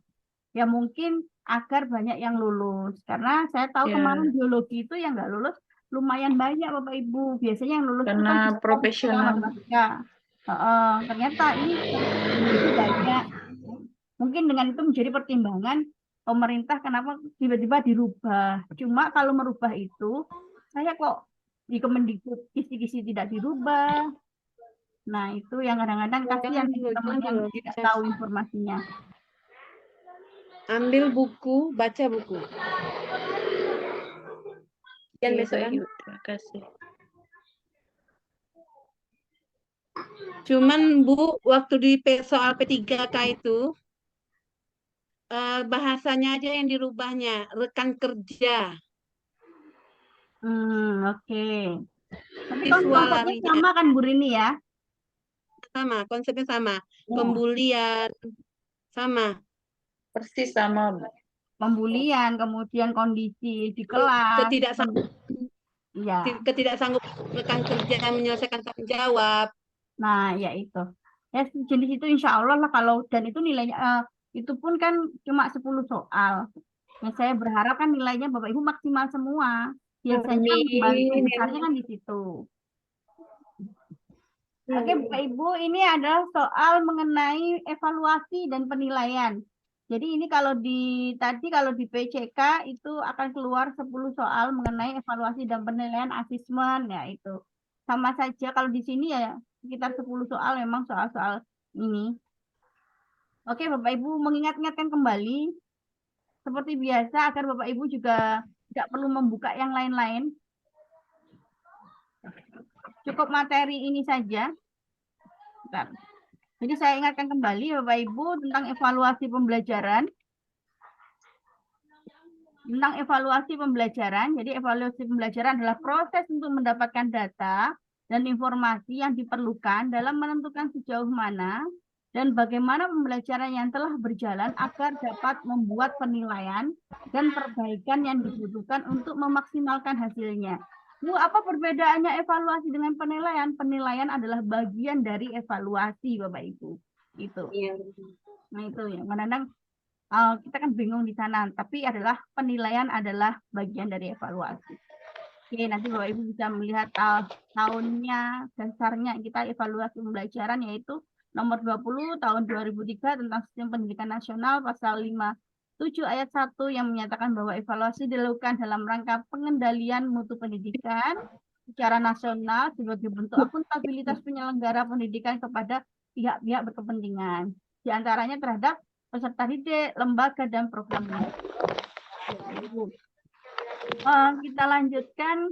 Ya mungkin agar banyak yang lulus. Karena saya tahu kemarin biologi itu yang nggak lulus lumayan banyak Bapak Ibu. Biasanya yang lulus karena itu kan profesional. Ternyata ini banyak. Mungkin dengan itu menjadi pertimbangan pemerintah kenapa tiba-tiba dirubah. Cuma kalau merubah itu, saya kok di Kemendikbud kisi-kisi tidak dirubah. Nah itu yang kadang-kadang kasihan teman-teman yang tidak tahu informasinya. Ambil buku, baca buku. Sekian besok Ibu. Terima kasih. Cuman Bu, waktu di soal P3K itu, bahasanya aja yang dirubahnya, rekan kerja. Oke. Tapi konsepnya sama kan Bu Rini ya? Sama, konsepnya sama. Pembulian, sama. Persis sama Bu. Pembulian, kemudian kondisi di kelas. Ketidaksanggup rekan kerja menyelesaikan tanggung jawab. Nah, ya itu. Ya, jenis itu insya Allah lah kalau dan itu nilainya itu pun kan cuma 10 soal. Ya, saya berharap kan nilainya Bapak Ibu maksimal semua. Biasanya membantu Amin. besarnya kan di situ. Oke, Bapak Ibu, ini adalah soal mengenai evaluasi dan penilaian. Jadi ini kalau kalau di PCK itu akan keluar 10 soal mengenai evaluasi dan penilaian asesmen ya itu. Sama saja kalau di sini ya sekitar 10 soal memang soal-soal ini. Oke, Bapak Ibu mengingat-ingatkan kembali seperti biasa agar Bapak Ibu juga tidak perlu membuka yang lain-lain. Cukup materi ini saja. Bentar. Jadi saya ingatkan kembali Bapak Ibu tentang evaluasi pembelajaran. Tentang evaluasi pembelajaran. Jadi evaluasi pembelajaran adalah proses untuk mendapatkan data dan informasi yang diperlukan dalam menentukan sejauh mana dan bagaimana pembelajaran yang telah berjalan agar dapat membuat penilaian dan perbaikan yang dibutuhkan untuk memaksimalkan hasilnya. Bu, apa perbedaannya evaluasi dengan penilaian? Penilaian adalah bagian dari evaluasi, Bapak Ibu. Itu. Iya. Nah, itu ya. Kadang-kadang kita kan bingung di sana, tapi penilaian adalah bagian dari evaluasi. Oke, nanti Bapak Ibu bisa melihat tahunnya, dasarnya kita evaluasi pembelajaran yaitu nomor 20 tahun 2003 tentang Sistem Pendidikan Nasional pasal 57 ayat 1 yang menyatakan bahwa evaluasi dilakukan dalam rangka pengendalian mutu pendidikan secara nasional sebagai bentuk akuntabilitas penyelenggara pendidikan kepada pihak-pihak berkepentingan. Di antaranya terhadap peserta didik, lembaga, dan programnya. Kita lanjutkan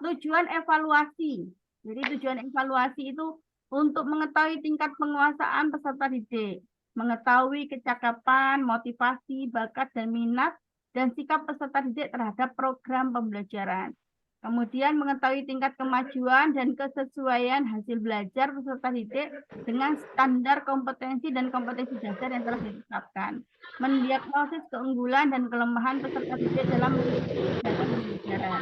tujuan evaluasi. Jadi tujuan evaluasi itu untuk mengetahui tingkat penguasaan peserta didik, mengetahui kecakapan, motivasi, bakat, dan minat, dan sikap peserta didik terhadap program pembelajaran. Kemudian mengetahui tingkat kemajuan dan kesesuaian hasil belajar peserta didik dengan standar kompetensi dan kompetensi dasar yang telah ditetapkan. Mendiagnosis keunggulan dan kelemahan peserta didik dalam kegiatan pembelajaran.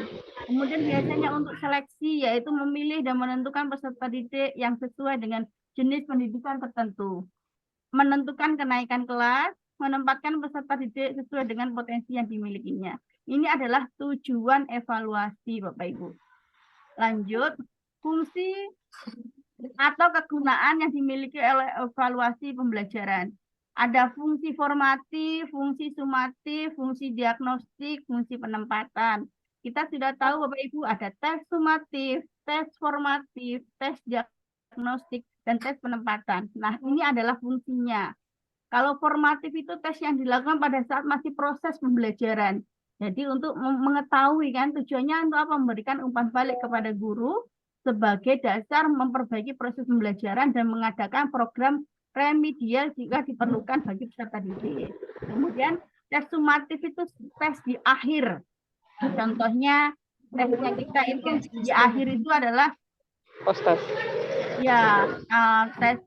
Kemudian biasanya untuk seleksi yaitu memilih dan menentukan peserta didik yang sesuai dengan jenis pendidikan tertentu. Menentukan kenaikan kelas, menempatkan peserta didik sesuai dengan potensi yang dimilikinya. Ini adalah tujuan evaluasi, Bapak Ibu. Lanjut, fungsi atau kegunaan yang dimiliki oleh evaluasi pembelajaran. Ada fungsi formatif, fungsi sumatif, fungsi diagnostik, fungsi penempatan. Kita sudah tahu Bapak Ibu ada tes sumatif, tes formatif, tes diagnostik, dan tes penempatan. Nah, ini adalah fungsinya. Kalau formatif itu tes yang dilakukan pada saat masih proses pembelajaran. Jadi untuk mengetahui kan tujuannya untuk apa? Memberikan umpan balik kepada guru sebagai dasar memperbaiki proses pembelajaran dan mengadakan program remedial jika diperlukan bagi peserta didik. Kemudian tes sumatif itu tes di akhir. Contohnya tesnya kita itu di akhir itu adalah Postas. ya tes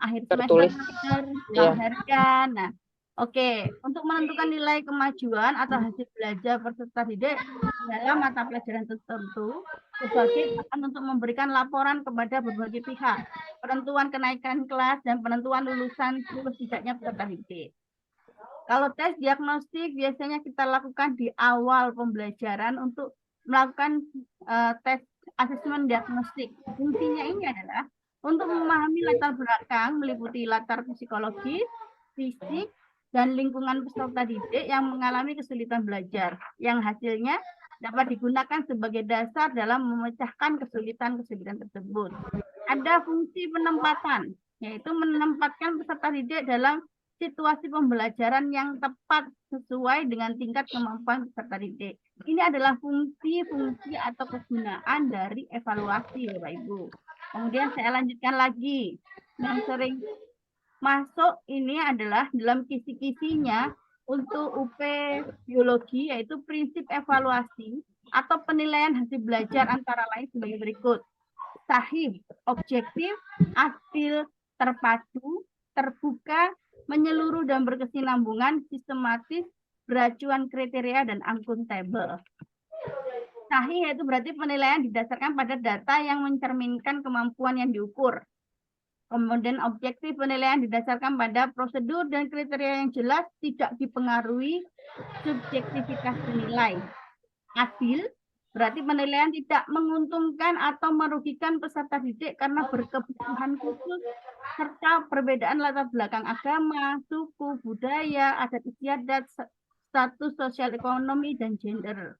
akhir semester, penghargaan. Nah, oke, untuk menentukan nilai kemajuan atau hasil belajar peserta didik dalam mata pelajaran tertentu sebagai bahan untuk memberikan laporan kepada berbagai pihak, penentuan kenaikan kelas dan penentuan lulus tidaknya peserta didik. Kalau tes diagnostik biasanya kita lakukan di awal pembelajaran untuk melakukan tes asesmen diagnostik. Fungsinya ini adalah untuk memahami latar belakang meliputi latar psikologis, fisik, dan lingkungan peserta didik yang mengalami kesulitan belajar, yang hasilnya dapat digunakan sebagai dasar dalam memecahkan kesulitan-kesulitan tersebut. Ada fungsi penempatan, yaitu menempatkan peserta didik dalam situasi pembelajaran yang tepat sesuai dengan tingkat kemampuan peserta didik. Ini adalah fungsi-fungsi atau kegunaan dari evaluasi, Bapak Ibu. Kemudian saya lanjutkan lagi. Yang sering masuk ini adalah dalam kisi-kisinya untuk UP biologi, yaitu prinsip evaluasi atau penilaian hasil belajar antara lain sebagai berikut. Sahih, objektif, adil, terpadu, terbuka, menyeluruh dan berkesinambungan, sistematis, beracuan kriteria, dan akuntabel. Sahih itu berarti penilaian didasarkan pada data yang mencerminkan kemampuan yang diukur. Kemudian objektif penilaian didasarkan pada prosedur dan kriteria yang jelas, tidak dipengaruhi subjektivitas penilai. Adil berarti penilaian tidak menguntungkan atau merugikan peserta didik karena berkebutuhan khusus serta perbedaan latar belakang agama, suku, budaya, adat istiadat, status sosial ekonomi, dan gender.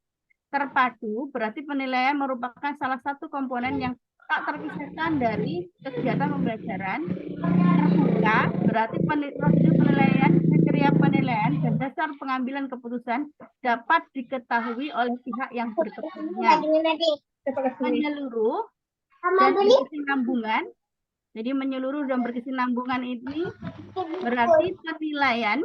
Terpadu berarti penilaian merupakan salah satu komponen yang tak terpisahkan dari kegiatan pembelajaran. Terbuka berarti prosedur penilaian, kriteria penilaian, dan dasar pengambilan keputusan dapat diketahui oleh pihak yang berkepentingan. Menyeluruh dan berkesinambungan. Jadi menyeluruh dan berkesinambungan ini berarti penilaian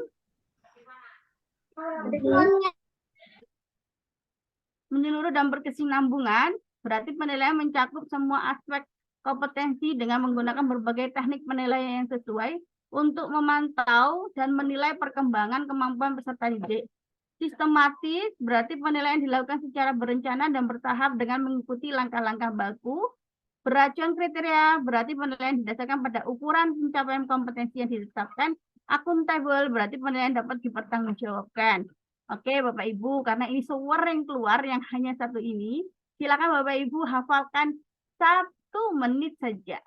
menyeluruh dan berkesinambungan berarti penilaian mencakup semua aspek kompetensi dengan menggunakan berbagai teknik penilaian yang sesuai untuk memantau dan menilai perkembangan kemampuan peserta didik. Sistematis berarti penilaian dilakukan secara berencana dan bertahap dengan mengikuti langkah-langkah baku. Beracuan kriteria berarti penilaian didasarkan pada ukuran pencapaian kompetensi yang ditetapkan. Akuntabel berarti penilaian dapat dipertanggungjawabkan. Oke, Bapak Ibu, karena ini sumber yang keluar yang hanya satu ini, silakan Bapak Ibu hafalkan 1 menit saja.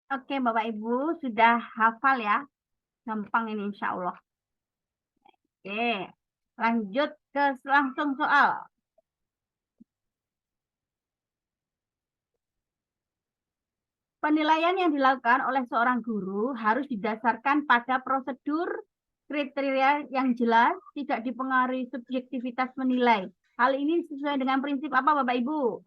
Oke, Bapak Ibu sudah hafal ya? Gampang ini insya Allah. Oke, lanjut ke langsung soal. Penilaian yang dilakukan oleh seorang guru harus didasarkan pada prosedur, kriteria yang jelas, tidak dipengaruhi subjektivitas menilai. Hal ini sesuai dengan prinsip apa, Bapak Ibu?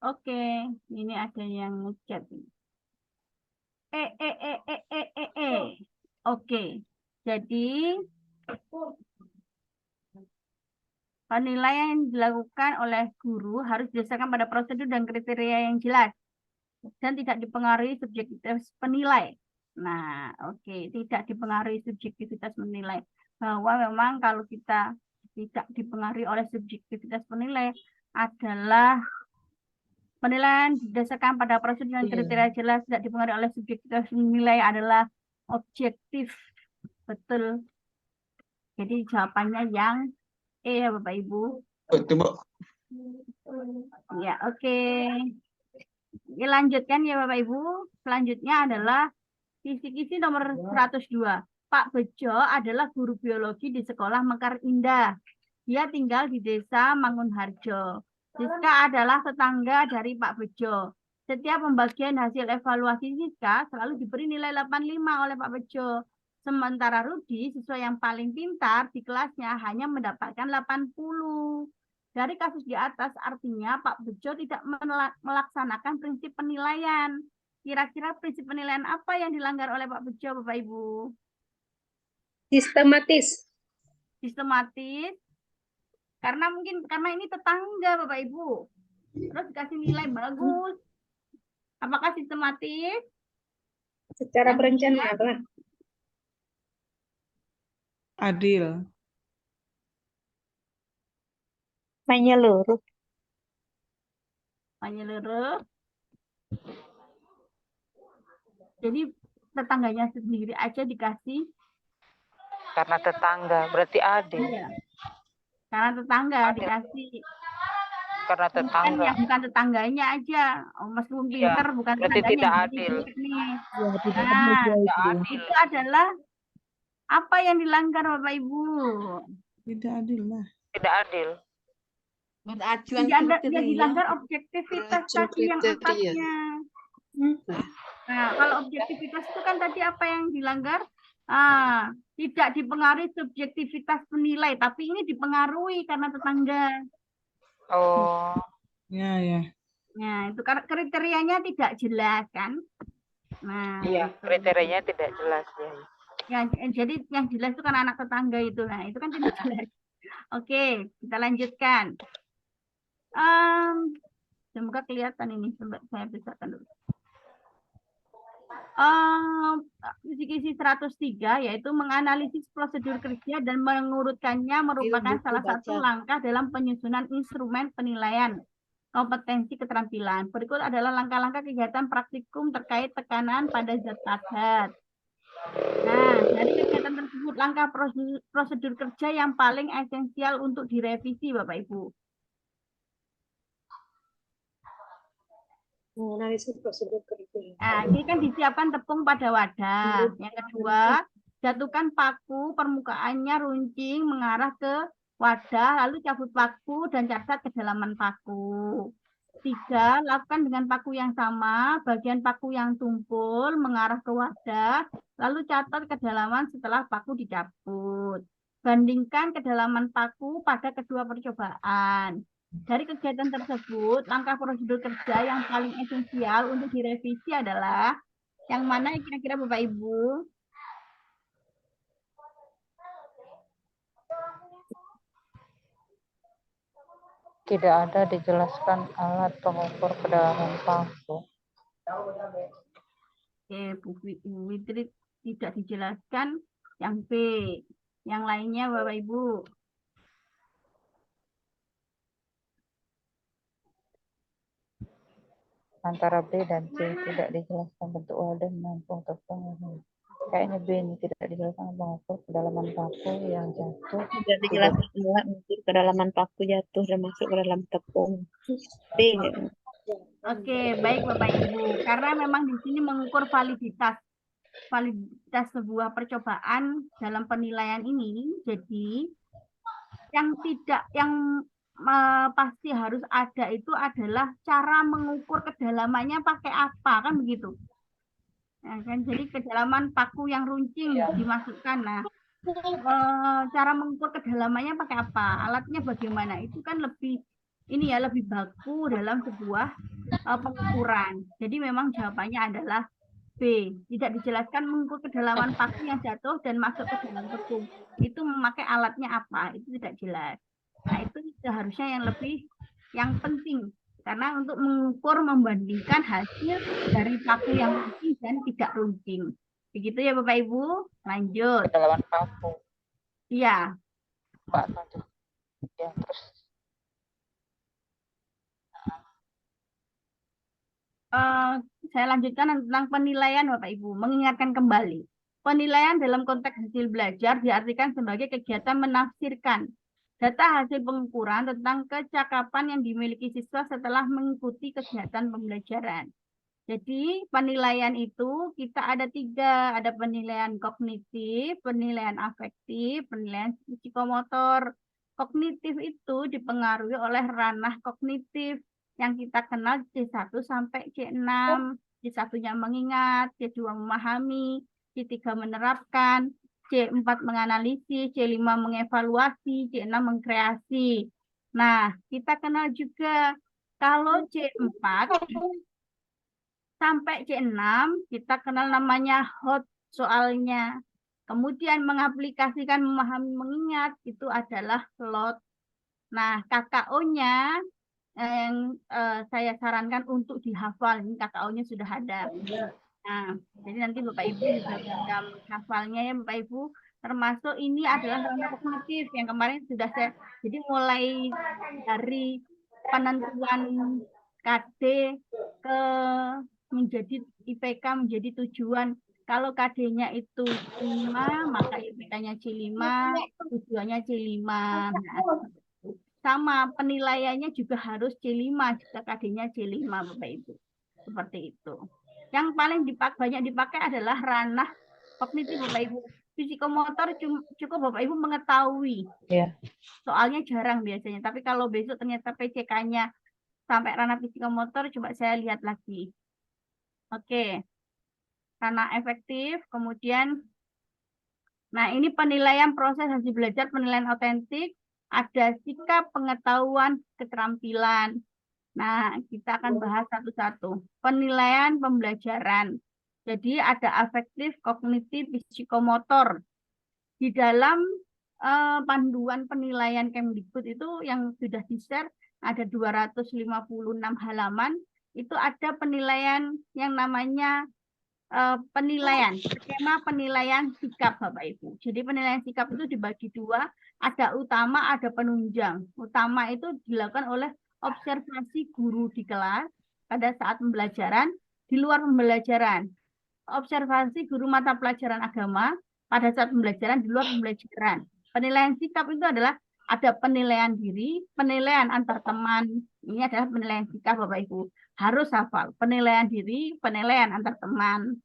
Oke, ini ada yang ngechat. Oke, jadi penilaian yang dilakukan oleh guru harus didasarkan pada prosedur dan kriteria yang jelas dan tidak dipengaruhi subjektivitas penilai. Nah, oke, tidak dipengaruhi subjektivitas menilai. Bahwa memang kalau kita tidak dipengaruhi oleh subjektivitas penilai adalah penilaian didasarkan pada prosedur dan kriteria jelas, tidak dipengaruhi oleh subjektivitas menilai adalah objektif. Betul. Jadi jawabannya yang E ya Bapak Ibu. Betul, Bu. Ya, oke. Lanjutkan ya Bapak Ibu. Selanjutnya adalah kisi-kisi nomor 102. Pak Bejo adalah guru biologi di sekolah Mekar Indah. Dia tinggal di desa Mangunharjo. Siska adalah tetangga dari Pak Bejo. Setiap pembagian hasil evaluasi Siska selalu diberi nilai 85 oleh Pak Bejo. Sementara Rudi, siswa yang paling pintar di kelasnya, hanya mendapatkan 80. Dari kasus di atas, artinya Pak Bejo tidak melaksanakan prinsip penilaian. Kira-kira prinsip penilaian apa yang dilanggar oleh Pak Bejo, Bapak Ibu? Sistematis. Sistematis. Karena ini tetangga, Bapak Ibu. Terus dikasih nilai bagus. Apakah sistematis? Secara perencanaan. Adil. Menyeluruh. Menyeluruh. Jadi tetangganya sendiri aja dikasih. Karena tetangga, berarti adil. Iya. Karena tetangga dikasih. Karena tetangga. Bukan tetangganya aja. Meskipun Iya, pinter, bukan berarti tetangganya. tidak Jadi adil. jelek nih. Ya, tidak Nah, adil itu. itu adalah apa yang dilanggar, Bapak Ibu? Tidak adil lah. Tidak adil. Beracuan Dia kriteria. dilanggar objektivitas tadi yang atasnya. Nah, kalau objektivitas itu kan tadi apa yang dilanggar? Tidak dipengaruhi subjektivitas penilai, tapi ini dipengaruhi karena tetangga. Oh, Ya, ya. Nah, itu karena kriterianya tidak jelas kan? Nah, iya, kriterianya tidak jelas ya. jadi yang jelas itu kan anak tetangga itu. Nah, itu kan tidak jelas. Oke, kita lanjutkan. Semoga kelihatan ini. Coba saya pisahkan dulu. Kisi 103 yaitu menganalisis prosedur kerja dan mengurutkannya merupakan salah satu langkah dalam penyusunan instrumen penilaian kompetensi keterampilan. Berikut adalah langkah-langkah kegiatan praktikum terkait tekanan pada zat padat. Nah, dari kegiatan tersebut langkah prosedur kerja yang paling esensial untuk direvisi, Bapak Ibu. Menganalisis prosedur kerja. Nah, ini kan disiapkan tepung pada wadah. Yang kedua, jatuhkan paku permukaannya runcing mengarah ke wadah, lalu cabut paku dan catat kedalaman paku. 3, lakukan dengan paku yang sama, bagian paku yang tumpul mengarah ke wadah, lalu catat kedalaman setelah paku dicabut. Bandingkan kedalaman paku pada kedua percobaan. Dari kegiatan tersebut, langkah prosedur kerja yang paling esensial untuk direvisi adalah yang mana kira-kira Bapak Ibu? Tidak ada dijelaskan alat pengukur kedalaman paku. Oke, Bu Fitri tidak dijelaskan. Yang B. Yang lainnya Bapak Ibu. Antara B dan C tidak dijelaskan bentuk wadah menampung tepung. Kayaknya B ini tidak dijelaskan pengukur kedalaman paku yang jatuh. Tidak dijelaskan alat mengukur kedalaman paku jatuh dan masuk ke dalam tepung. B. Oke, baik Bapak Ibu. Karena memang di sini mengukur validitas sebuah percobaan dalam penilaian ini. Jadi yang pasti harus ada itu adalah cara mengukur kedalamannya pakai apa, kan begitu. Nah, kan jadi kedalaman paku yang runcing dimasukkan. Nah, cara mengukur kedalamannya pakai apa, alatnya bagaimana, itu kan lebih baku dalam sebuah pengukuran. Jadi memang jawabannya adalah B. Tidak dijelaskan mengukur kedalaman paku yang jatuh dan masuk ke dalam tepung. Itu memakai alatnya apa, itu tidak jelas. Nah, itu seharusnya yang penting. Karena untuk mengukur membandingkan hasil dari paku yang runcing dan tidak runcing. Begitu ya Bapak Ibu. Lanjut. Kedalaman paku. Iya. Pak, lanjut. Ya, terus. Saya lanjutkan tentang penilaian Bapak Ibu. Mengingatkan kembali. Penilaian dalam konteks hasil belajar diartikan sebagai kegiatan menafsirkan data hasil pengukuran tentang kecakapan yang dimiliki siswa setelah mengikuti kegiatan pembelajaran. Jadi penilaian itu kita ada 3, ada penilaian kognitif, penilaian afektif, penilaian psikomotor. Kognitif itu dipengaruhi oleh ranah kognitif yang kita kenal C1 sampai C6. C1-nya mengingat, C2 memahami, C3 menerapkan, C4 menganalisis, C5 mengevaluasi, C6 mengkreasi. Nah, kita kenal juga kalau C4 sampai C6 kita kenal namanya hot soalnya. Kemudian mengaplikasikan, memahami, mengingat itu adalah lot. Nah, KKO-nya yang saya sarankan untuk dihafal. Ini KKO-nya sudah ada. Nah, jadi nanti Bapak Ibu juga bisa menghafalnya ya Bapak Ibu. Termasuk ini adalah ranah kognitif yang kemarin sudah saya. Jadi mulai dari penentuan KD ke menjadi IPK menjadi tujuan. Kalau KD-nya itu 5, maka IPK-nya C5, tujuannya C5. Nah, sama penilaiannya juga harus C5 jika KD-nya C5 Bapak Ibu. Seperti itu. Yang paling banyak dipakai adalah ranah kognitif Bapak Ibu. Psikomotor cukup Bapak Ibu mengetahui. Iya. Soalnya jarang biasanya. Tapi kalau besok ternyata PCK-nya sampai ranah psikomotor, coba saya lihat lagi. Oke. Ranah efektif, kemudian nah ini penilaian proses hasil belajar, penilaian otentik, ada sikap, pengetahuan, keterampilan. Nah, kita akan bahas satu-satu. Penilaian pembelajaran. Jadi ada afektif, kognitif, psikomotor. Di dalam panduan penilaian Kemdikbud itu yang sudah di-share ada 256 halaman. Itu ada penilaian yang namanya penilaian, skema penilaian sikap Bapak Ibu. Jadi penilaian sikap itu dibagi dua, ada utama, ada penunjang. Utama itu dilakukan oleh observasi guru di kelas pada saat pembelajaran, di luar pembelajaran. Observasi guru mata pelajaran agama pada saat pembelajaran, di luar pembelajaran. Penilaian sikap itu adalah ada penilaian diri, penilaian antar teman. Ini adalah penilaian sikap Bapak Ibu. Harus hafal. Penilaian diri, penilaian antar teman.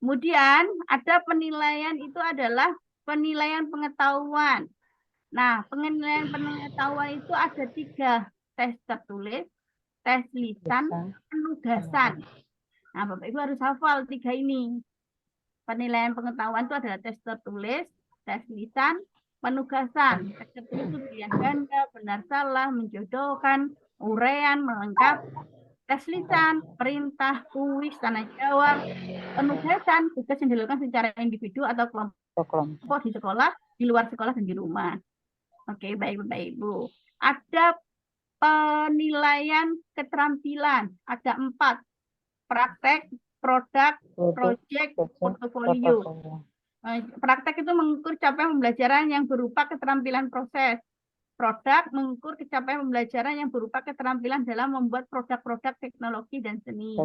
Kemudian ada penilaian itu adalah penilaian pengetahuan. Nah, penilaian pengetahuan itu ada 3. Tes tertulis, tes lisan, penugasan. Nah, Bapak Ibu harus hafal 3 ini. Penilaian pengetahuan itu adalah tes tertulis, tes lisan, penugasan. Tes tertulis itu pilihan ganda, benar salah, menjodohkan, uraian, melengkapi. Tes lisan, perintah, kuis, tanya jawab, penugasan, tugas yang dilakukan secara individu atau kelompok di sekolah, di luar sekolah, dan di rumah. Oke, baik Bapak Ibu. Ada penilaian keterampilan, ada 4. Praktek, produk, project, portofolio. Praktek itu mengukur capaian pembelajaran yang berupa keterampilan proses. Produk mengukur capaian pembelajaran yang berupa keterampilan dalam membuat produk-produk teknologi dan seni.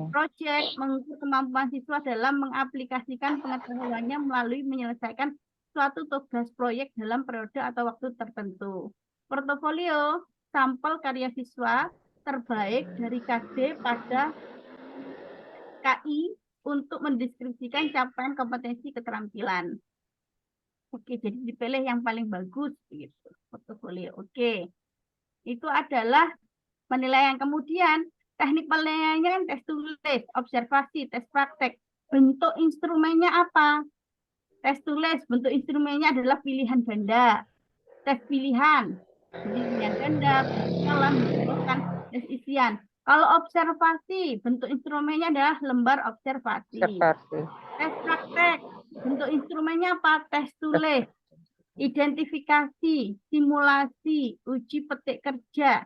Project mengukur kemampuan siswa dalam mengaplikasikan pengetahuannya melalui menyelesaikan suatu tugas proyek dalam periode atau waktu tertentu. Portofolio, sampel karya siswa terbaik dari KD pada KI untuk mendeskripsikan capaian kompetensi keterampilan. Oke, jadi dipilih yang paling bagus gitu, portofolio. Oke. Itu adalah penilaian. Kemudian teknik penilaiannya kan tes tulis, observasi, tes praktek. Bentuk instrumennya apa? Tes tulis, bentuk instrumennya adalah pilihan ganda. Tes pilihan. Jadi pilihan ganda, salah, menentukan tes isian. Kalau observasi, bentuk instrumennya adalah lembar observasi. Tes praktek, bentuk instrumennya apa? Tes tulis, identifikasi, simulasi, uji petik kerja,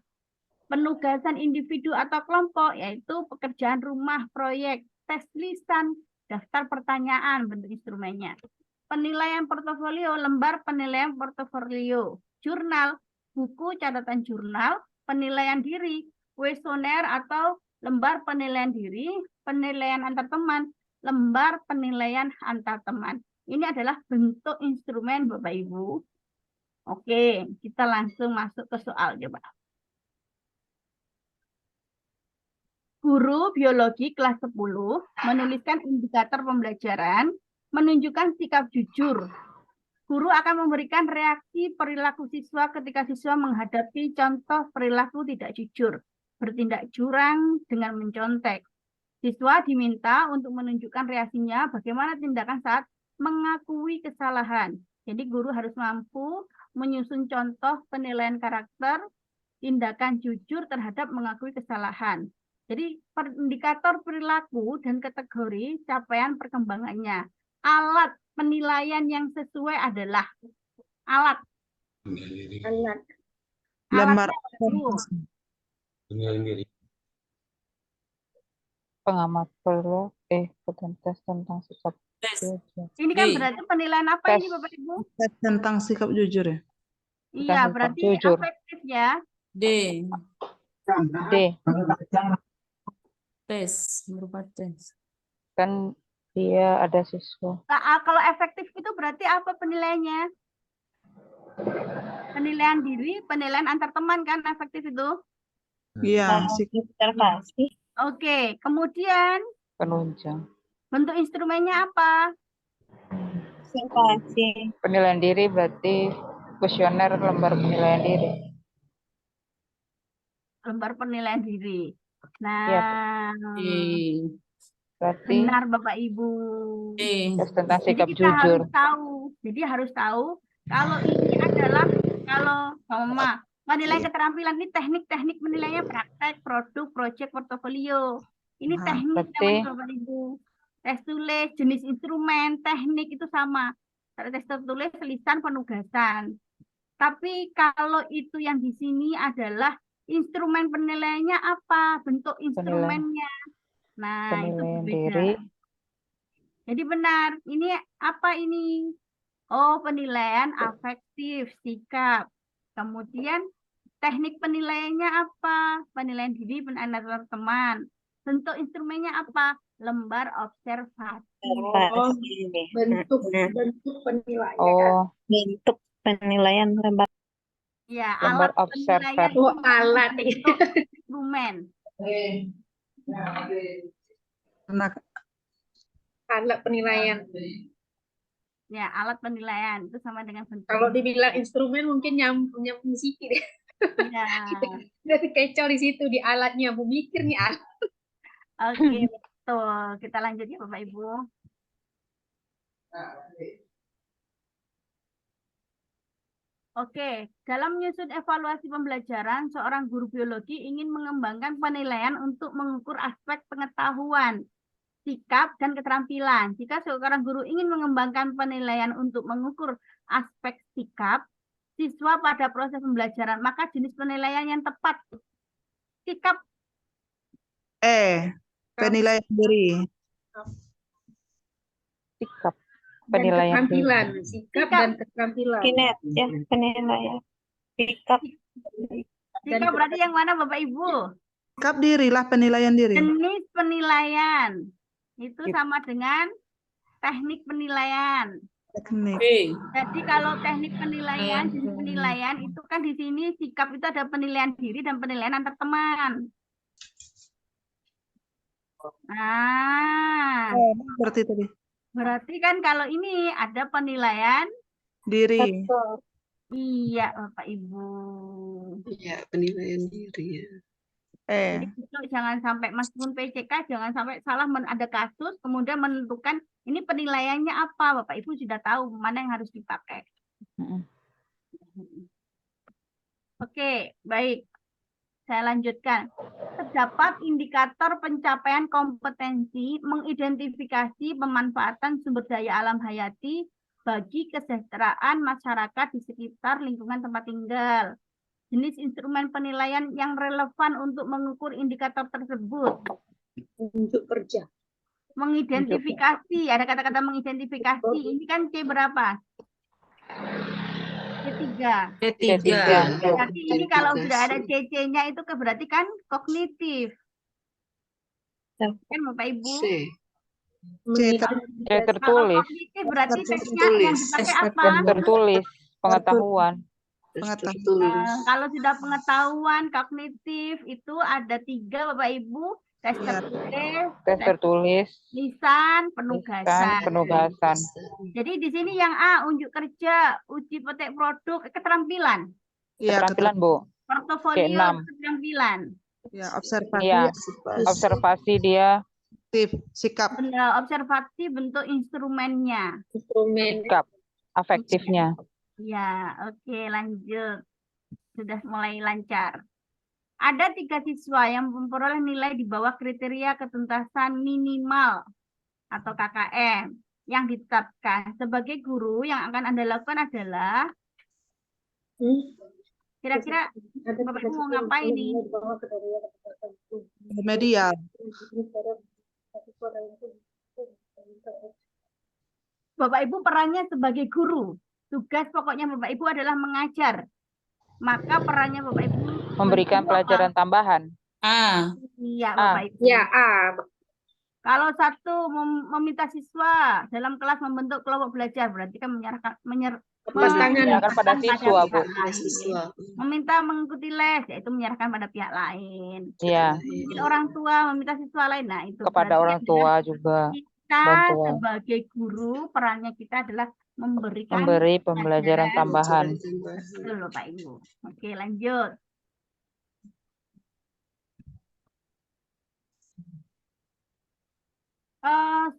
penugasan individu atau kelompok, yaitu pekerjaan rumah, proyek, tes lisan, daftar pertanyaan, bentuk instrumennya. Penilaian portofolio, lembar penilaian portofolio, jurnal, buku catatan jurnal, penilaian diri, kuesioner atau lembar penilaian diri, penilaian antar teman, lembar penilaian antar teman. Ini adalah bentuk instrumen Bapak Ibu. Oke, kita langsung masuk ke soal coba. Guru biologi kelas 10 menuliskan indikator pembelajaran, menunjukkan sikap jujur. Guru akan memberikan reaksi perilaku siswa ketika siswa menghadapi contoh perilaku tidak jujur, bertindak curang dengan mencontek. Siswa diminta untuk menunjukkan reaksinya bagaimana tindakan saat mengakui kesalahan. Jadi guru harus mampu menyusun contoh penilaian karakter, tindakan jujur terhadap mengakui kesalahan. Jadi indikator perilaku dan kategori capaian perkembangannya. Alat penilaian yang sesuai adalah alat. Alat. Lembar Alatnya apa, Bu? Pengamat perilaku, bukan tes tentang sikap jujur. Ini kan berarti penilaian apa ini Tes. Bapak Ibu? tes tentang sikap jujur ya. Iya, sikap berarti jujur. afektif ya. D. D. Tes. Berupa tes. Kan dia ada siswa. Nah, kalau efektif itu berarti apa penilaiannya? Penilaian diri, penilaian antar teman kan efektif itu. Iya, sikap Observasi. Oke, kemudian Penunjang. bentuk instrumennya apa? Observasi. Penilaian diri berarti kuesioner lembar penilaian diri. Lembar penilaian diri. Nah, Iya, D. berarti benar Bapak Ibu. D. tes tentang Jadi sikap kita jujur. harus tahu. Jadi harus tahu kalau ini adalah Mama, penilaian keterampilan ini teknik-teknik penilaiannya praktek, produk, proyek, portofolio. Ini teknik berarti namanya Bapak Ibu. Tes tulis, jenis instrumen, teknik itu sama. Ada tes tertulis, lisan, penugasan. Tapi kalau itu yang di sini adalah instrumen penilaiannya apa? Bentuk instrumennya. Nah, itu penilaian berbeda. diri. Jadi benar, ini apa ini? Oh, penilaian afektif, sikap. Kemudian teknik penilaiannya apa? Penilaian diri, penilaian antar teman. Bentuk instrumennya apa? Lembar observasi. Oh, bentuk penilaian. Oh, Bentuk penilaian lembar. Ya, lembar alat penilaian observasi. Oh, alat. bentuk instrumen. anak Alat penilaian. Ya, alat penilaian itu sama dengan bentuk. Kalau dibilang instrumen mungkin nyambung sikit. Ya. Jadi kecil di situ di alatnya. Bu mikir nih alat. Oke, betul. Kita lanjut ya Bapak Ibu. Oke, dalam menyusun evaluasi pembelajaran, seorang guru biologi ingin mengembangkan penilaian untuk mengukur aspek pengetahuan, sikap, dan keterampilan. Jika seorang guru ingin mengembangkan penilaian untuk mengukur aspek sikap siswa pada proses pembelajaran, maka jenis penilaian yang tepat. Sikap. penilaian diri. Sikap. Dan Penilaian diri. keterampilan. Sikap dan keterampilan. Kinerja penilaian. Sikap. Sikap berarti yang mana Bapak Ibu? Sikap diri lah penilaian diri. Jenis penilaian. Itu sama dengan teknik penilaian. Teknik. Jadi kalau teknik penilaian, jenis penilaian itu kan di sini sikap itu ada penilaian diri dan penilaian antar teman. Nah, Berarti tadi berarti kan kalau ini ada penilaian, diri. iya Bapak Ibu. Iya, penilaian diri ya. Jadi besok jangan sampai meskipun PCK jangan sampai salah ada kasus kemudian menentukan ini penilaiannya apa. Bapak Ibu sudah tahu mana yang harus dipakai. Oke, baik. Saya lanjutkan. Terdapat indikator pencapaian kompetensi mengidentifikasi pemanfaatan sumber daya alam hayati bagi kesejahteraan masyarakat di sekitar lingkungan tempat tinggal. Jenis instrumen penilaian yang relevan untuk mengukur indikator tersebut. Untuk kerja. Mengidentifikasi, ada kata-kata mengidentifikasi. Ini kan C berapa? C3. C3. Berarti ini kalau sudah ada CC-nya itu berarti kan kognitif. Kan Bapak Ibu? C Kalau tertulis. kognitif berarti tesnya yang dipakai apa? Tertulis. Pengetahuan. Kalau sudah pengetahuan kognitif itu ada 3 Bapak Ibu. tes Iya. tertulis, Tes tertulis, lisan, lisan, penugasan. penugasan. Jadi di sini yang A, unjuk kerja, uji petik produk, keterampilan, Iya, Keterampilan, Bu. portofolio, C6. keterampilan, Ya, observasi, Iya, observasi dia, aktif, sikap. observasi bentuk instrumennya. Instrumen. sikap, afektifnya. Ya, oke, lanjut. Sudah mulai lancar. Ada 3 siswa yang memperoleh nilai di bawah kriteria ketuntasan minimal atau KKM yang ditetapkan. Sebagai guru, yang akan Anda lakukan adalah kira-kira Bapak Ibu mau ngapain nih? Remedial. Bapak Ibu perannya sebagai guru. Tugas pokoknya Bapak Ibu adalah mengajar. Maka perannya Bapak Ibu Memberikan pelajaran tambahan. Iya, A. Bapak Ibu. Ya, A. Kalau satu meminta siswa dalam kelas membentuk kelompok belajar, berarti kan Menyerahkan pada siswa, Bu. Meminta mengikuti les, yaitu menyerahkan pada pihak lain. Iya, Jadi orang tua meminta siswa lain, nah itu kepada berarti orang adalah tua juga. kita bantuan. sebagai guru, perannya kita adalah memberikan Memberi pembelajaran tambahan. Betul, Bapak Ibu. Oke, lanjut.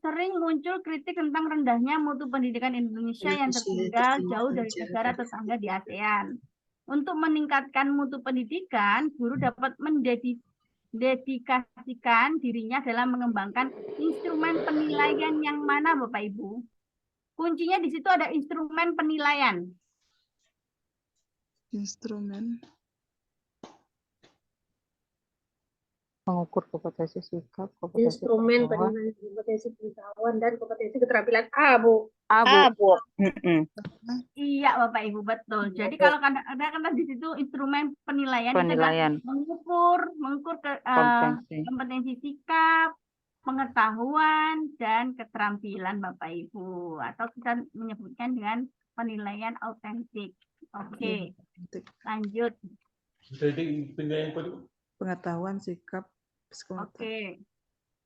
Sering muncul kritik tentang rendahnya mutu pendidikan Indonesia yang tertinggal jauh dari negara tetangga di ASEAN. Untuk meningkatkan mutu pendidikan, guru dapat mendedikasikan dirinya dalam mengembangkan instrumen penilaian yang mana, Bapak Ibu? Kuncinya di situ ada instrumen penilaian. Instrumen. Mengukur kompetensi sikap, kompetensi Instrumen pengetahuan. penilaian kompetensi pengetahuan dan kompetensi keterampilan A, Bu. A, Bu. Iya, Bapak Ibu, betul. Jadi kalau kadang-kadang di situ instrumen penilaian, itu Penilaian. adalah mengukur kompetensi sikap, pengetahuan, dan keterampilan Bapak Ibu. Atau kita menyebutkan dengan penilaian autentik. Oke, lanjut. Pengetahuan, sikap, psikologi. Oke.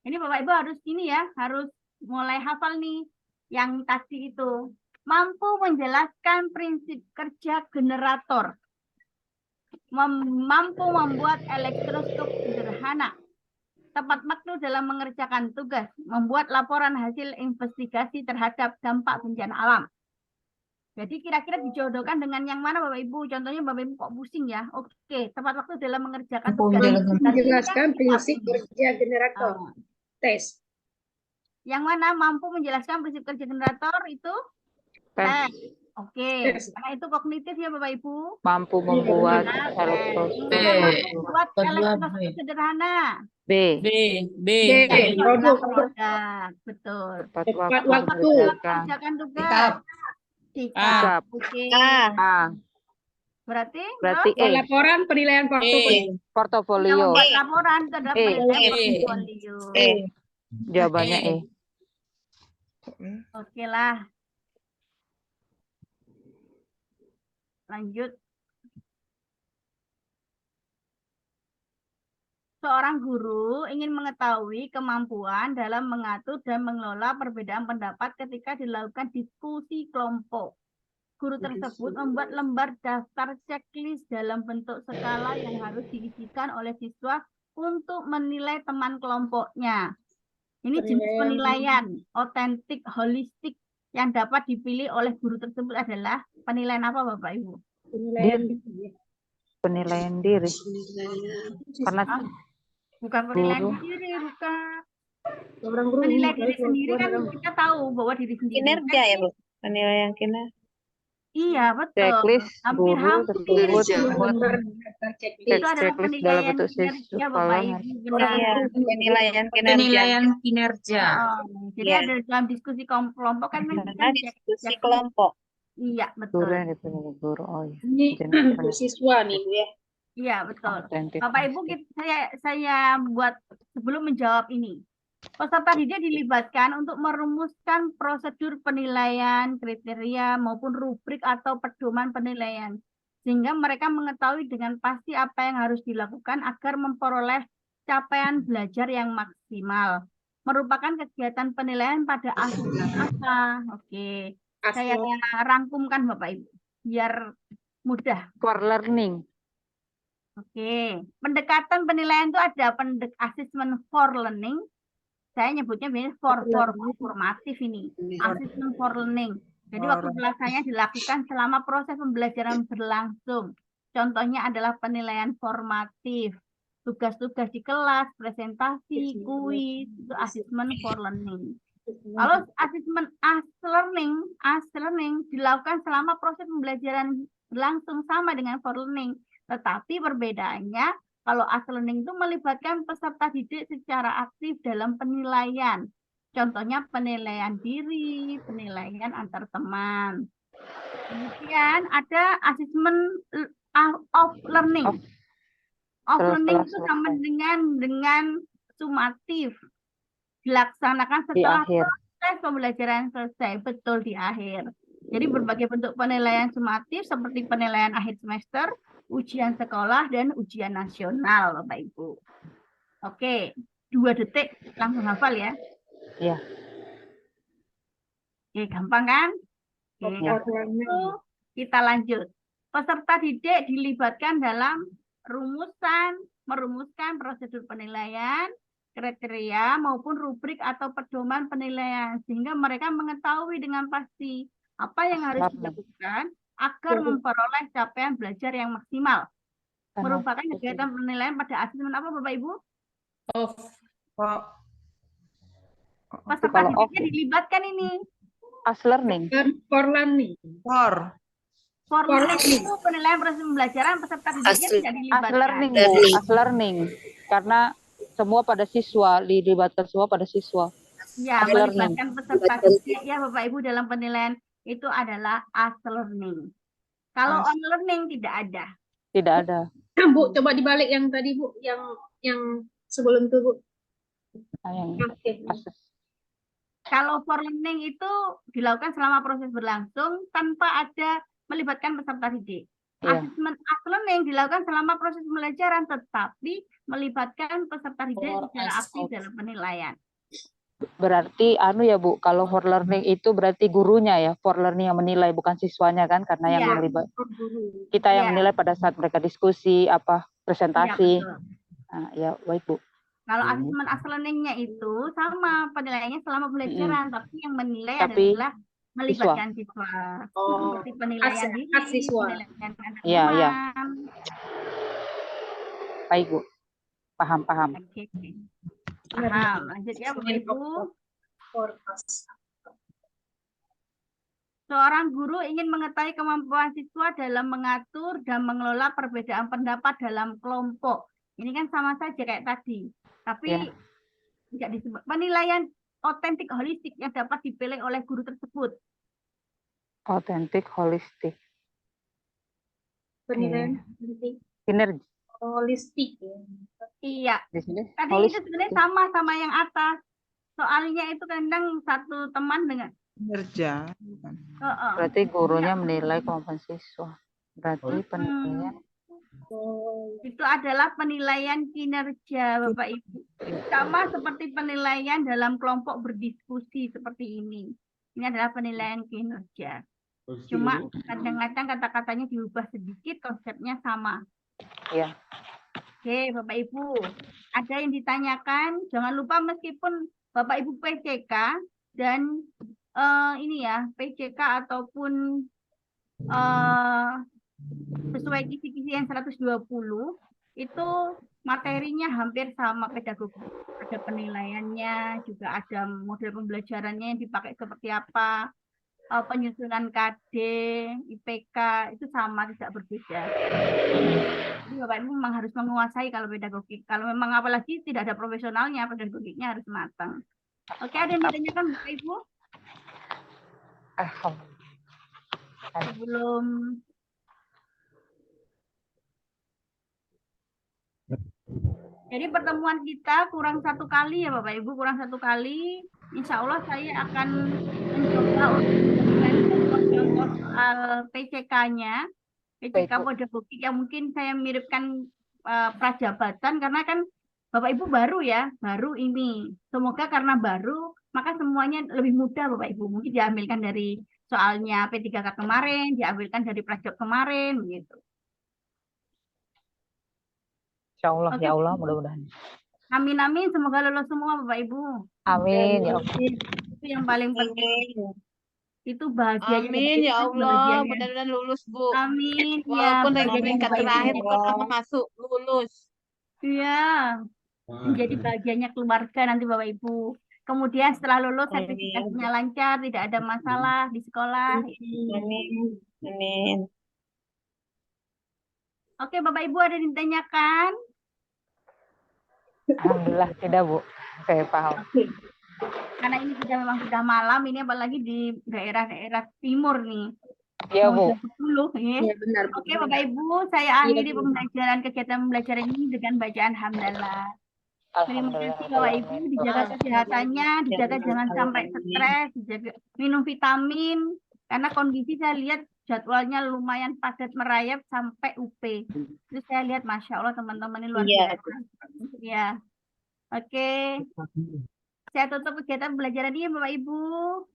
Ini Bapak Ibu harus ini ya, harus mulai hafal nih yang tadi itu. Mampu menjelaskan prinsip kerja generator. Mampu membuat elektroskop sederhana. Tepat waktu dalam mengerjakan tugas. Membuat laporan hasil investigasi terhadap dampak bencana alam. Jadi kira-kira dijodohkan dengan yang mana Bapak Ibu? Contohnya Bapak Ibu kok pusing ya? Oke, tepat waktu dalam mengerjakan tugas. Menjelaskan prinsip kerja generator. Tes. Yang mana mampu menjelaskan prinsip kerja generator itu? Tes. Oke, karena itu kognitif ya Bapak Ibu. Mampu membuat elektroskop sederhana. B. Produk. Betul. Tepat waktu. Mengerjakan tugas. Sikap. Oke. A. Berarti E. Laporan penilaian Portofolio. Laporan terhadap penilaian portofolio. Jawabannya E. Oke lah. Lanjut. Seorang guru ingin mengetahui kemampuan dalam mengatur dan mengelola perbedaan pendapat ketika dilakukan diskusi kelompok. Guru tersebut membuat lembar daftar checklist dalam bentuk skala yang harus diisikan oleh siswa untuk menilai teman kelompoknya. Ini jenis penilaian otentik, holistik yang dapat dipilih oleh guru tersebut adalah penilaian apa Bapak Ibu? Penilaian diri. Karena bukan penilaian diri, bukan. Menilai diri sendiri kan kita tahu bahwa diri sendiri. Kinerja ya, Bu? Penilaian kinerja. Iya, betul. checklist guru tersebut Itu adalah checklist dalam bentuk kinerja Bapak Ibu. Penilaian kinerja. Penilaian kinerja. Jadi ada dalam diskusi kelompok kan diskusi kelompok. Iya, betul. Guru. Oh iya. Ini siswa nih, Bu ya. Iya, betul. Bapak Ibu, saya buat sebelum menjawab ini. Peserta didik dilibatkan untuk merumuskan prosedur penilaian, kriteria, maupun rubrik atau pedoman penilaian. Sehingga mereka mengetahui dengan pasti apa yang harus dilakukan agar memperoleh capaian belajar yang maksimal. Merupakan kegiatan penilaian pada asesmen apa? Oke, saya rangkumkan Bapak Ibu biar mudah. For learning. Oke, pendekatan penilaian itu ada assessment for learning. Saya nyebutnya biasanya formatif ini. Assessment for learning. Jadi waktu pelaksananya dilakukan selama proses pembelajaran berlangsung. Contohnya adalah penilaian formatif, tugas-tugas di kelas, presentasi, kuis, itu assessment for learning. Kalau assessment as learning dilakukan selama proses pembelajaran berlangsung sama dengan for learning. Tetapi perbedaannya, kalau as learning itu melibatkan peserta didik secara aktif dalam penilaian. Contohnya penilaian diri, penilaian antar teman. Kemudian ada assessment of learning. Of learning itu sama dengan sumatif. Dilaksanakan setelah proses pembelajaran selesai, betul di akhir. Jadi berbagai bentuk penilaian sumatif seperti penilaian akhir semester, ujian sekolah, dan ujian nasional, Bapak Ibu. Oke, 2 detik langsung hafal ya. Iya. Oke, gampang kan? Oke, itu kita lanjut. Peserta didik dilibatkan dalam merumuskan prosedur penilaian, kriteria maupun rubrik atau pedoman penilaian sehingga mereka mengetahui dengan pasti apa yang harus dilakukan agar memperoleh capaian belajar yang maksimal. Merupakan kegiatan penilaian pada asesmen apa Bapak Ibu? Peserta didiknya dilibatkan ini. As learning. For learning. For learning itu penilaian proses pembelajaran peserta didiknya tidak dilibatkan. As learning, as learning. Karena semua pada siswa, dilibatkan semua pada siswa. Ya, melibatkan peserta didik ya Bapak Ibu dalam penilaian itu adalah as learning. Kalau on learning tidak ada. Tidak ada. Bu, coba dibalik yang tadi Bu, yang sebelum itu Bu. Kalau for learning itu dilakukan selama proses berlangsung tanpa ada melibatkan peserta didik. Asesmen as learning dilakukan selama proses pembelajaran tetapi melibatkan peserta didik secara aktif dalam penilaian. Berarti ya Bu, kalau for learning itu berarti gurunya ya, for learning yang menilai bukan siswanya kan, karena yang melibat kita yang menilai pada saat mereka diskusi presentasi. Nah, ya baik Bu. Kalau asesmen as learning-nya itu sama penilaiannya selama pembelajaran, tapi yang menilai adalah melibatkan siswa. Seperti penilaian diri, penilaian anak teman. Baik Bu, paham. Oke. Paham. Lanjut ya Bapak Ibu. Seorang guru ingin mengetahui kemampuan siswa dalam mengatur dan mengelola perbedaan pendapat dalam kelompok. Ini kan sama saja kayak tadi. Tapi tidak disebut penilaian otentik holistik yang dapat dipilih oleh guru tersebut. Otentik holistik. Penilaian kinerja. Holistik. Iya. Tadi itu sebenarnya sama yang atas. Soalnya itu kadang satu teman dengan kinerja. Berarti gurunya menilai kemampuan siswa. Berarti penilaian itu adalah penilaian kinerja Bapak Ibu. Sama seperti penilaian dalam kelompok berdiskusi seperti ini. Ini adalah penilaian kinerja. Cuma kadang-kadang kata-katanya diubah sedikit, konsepnya sama. Iya. Oke, Bapak Ibu, ada yang ditanyakan, jangan lupa meskipun Bapak Ibu PCK dan PCK ataupun sesuai kisi-kisi yang 120 itu materinya hampir sama pedagogik. Ada penilaiannya, juga ada model pembelajarannya yang dipakai seperti apa, penyusunan KD, IPK itu sama, tidak berbeda. Jadi Bapak Ibu memang harus menguasai kalau pedagogik. Kalau memang apalagi tidak ada profesionalnya, pedagogiknya harus matang. Oke, ada yang ditanyakan Bapak Ibu? Sebelum jadi pertemuan kita kurang 1 kali ya Bapak Ibu, kurang 1 kali. Insya Allah saya akan mencoba untuk soal PCK-nya, PCK pedagogik yang mungkin saya miripkan prajabatan karena kan Bapak Ibu baru ya, baru ini. Semoga karena baru, maka semuanya lebih mudah Bapak Ibu. Mungkin diambilkan dari soalnya P3K kemarin, diambilkan dari Prajok kemarin, gitu. Insya Allah, Oke, ya Allah, mudah-mudahan. amin amin, semoga lolos semua Bapak Ibu. Amin, ya Allah. Itu yang paling penting. Itu bahagianya Bapak Amin Ibu, ya kan Allah, bahagianya. mudah-mudan lulus Bu. Amin, ya Walaupun bahagianya peringkat Bapak Ibu. terakhir bukan apa masuk, lulus. Iya, menjadi bahagianya keluarga nanti Bapak Ibu. Kemudian setelah lulus sertifikasinya lancar, tidak ada masalah di sekolah. Amin. Amin. Oke, Bapak Ibu ada yang ditanyakan? Alhamdulillah tidak Bu, saya paham. Oke. Karena ini memang sudah malam, ini apalagi di daerah-daerah timur nih. Iya Mau Bu. jam 10, ya. Iya benar. Oke, Bapak Ibu, saya akhiri Bu. pembelajaran kegiatan pembelajaran ini dengan bacaan hamdalah. Terima Alhamdulillah. kasih Bapak Ibu, dijaga kesehatannya, dijaga jangan sampai stres, dijaga minum vitamin, karena kondisi saya lihat jadwalnya lumayan padat merayap sampai UP. Terus saya lihat Masya Allah teman-teman ini luar Iya. biasa. Ya, oke. Saya tutup kegiatan pembelajaran ini Bapak Ibu.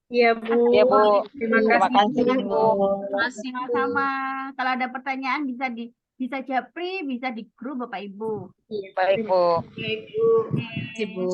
Iya Bu. Iya Bu. Terima Terima kasih. kasih Bu. Sama-sama. Kalau ada pertanyaan bisa japri, bisa di grup Bapak Ibu. Iya. Baik Bu. Baik Bu. Oke. Ibu.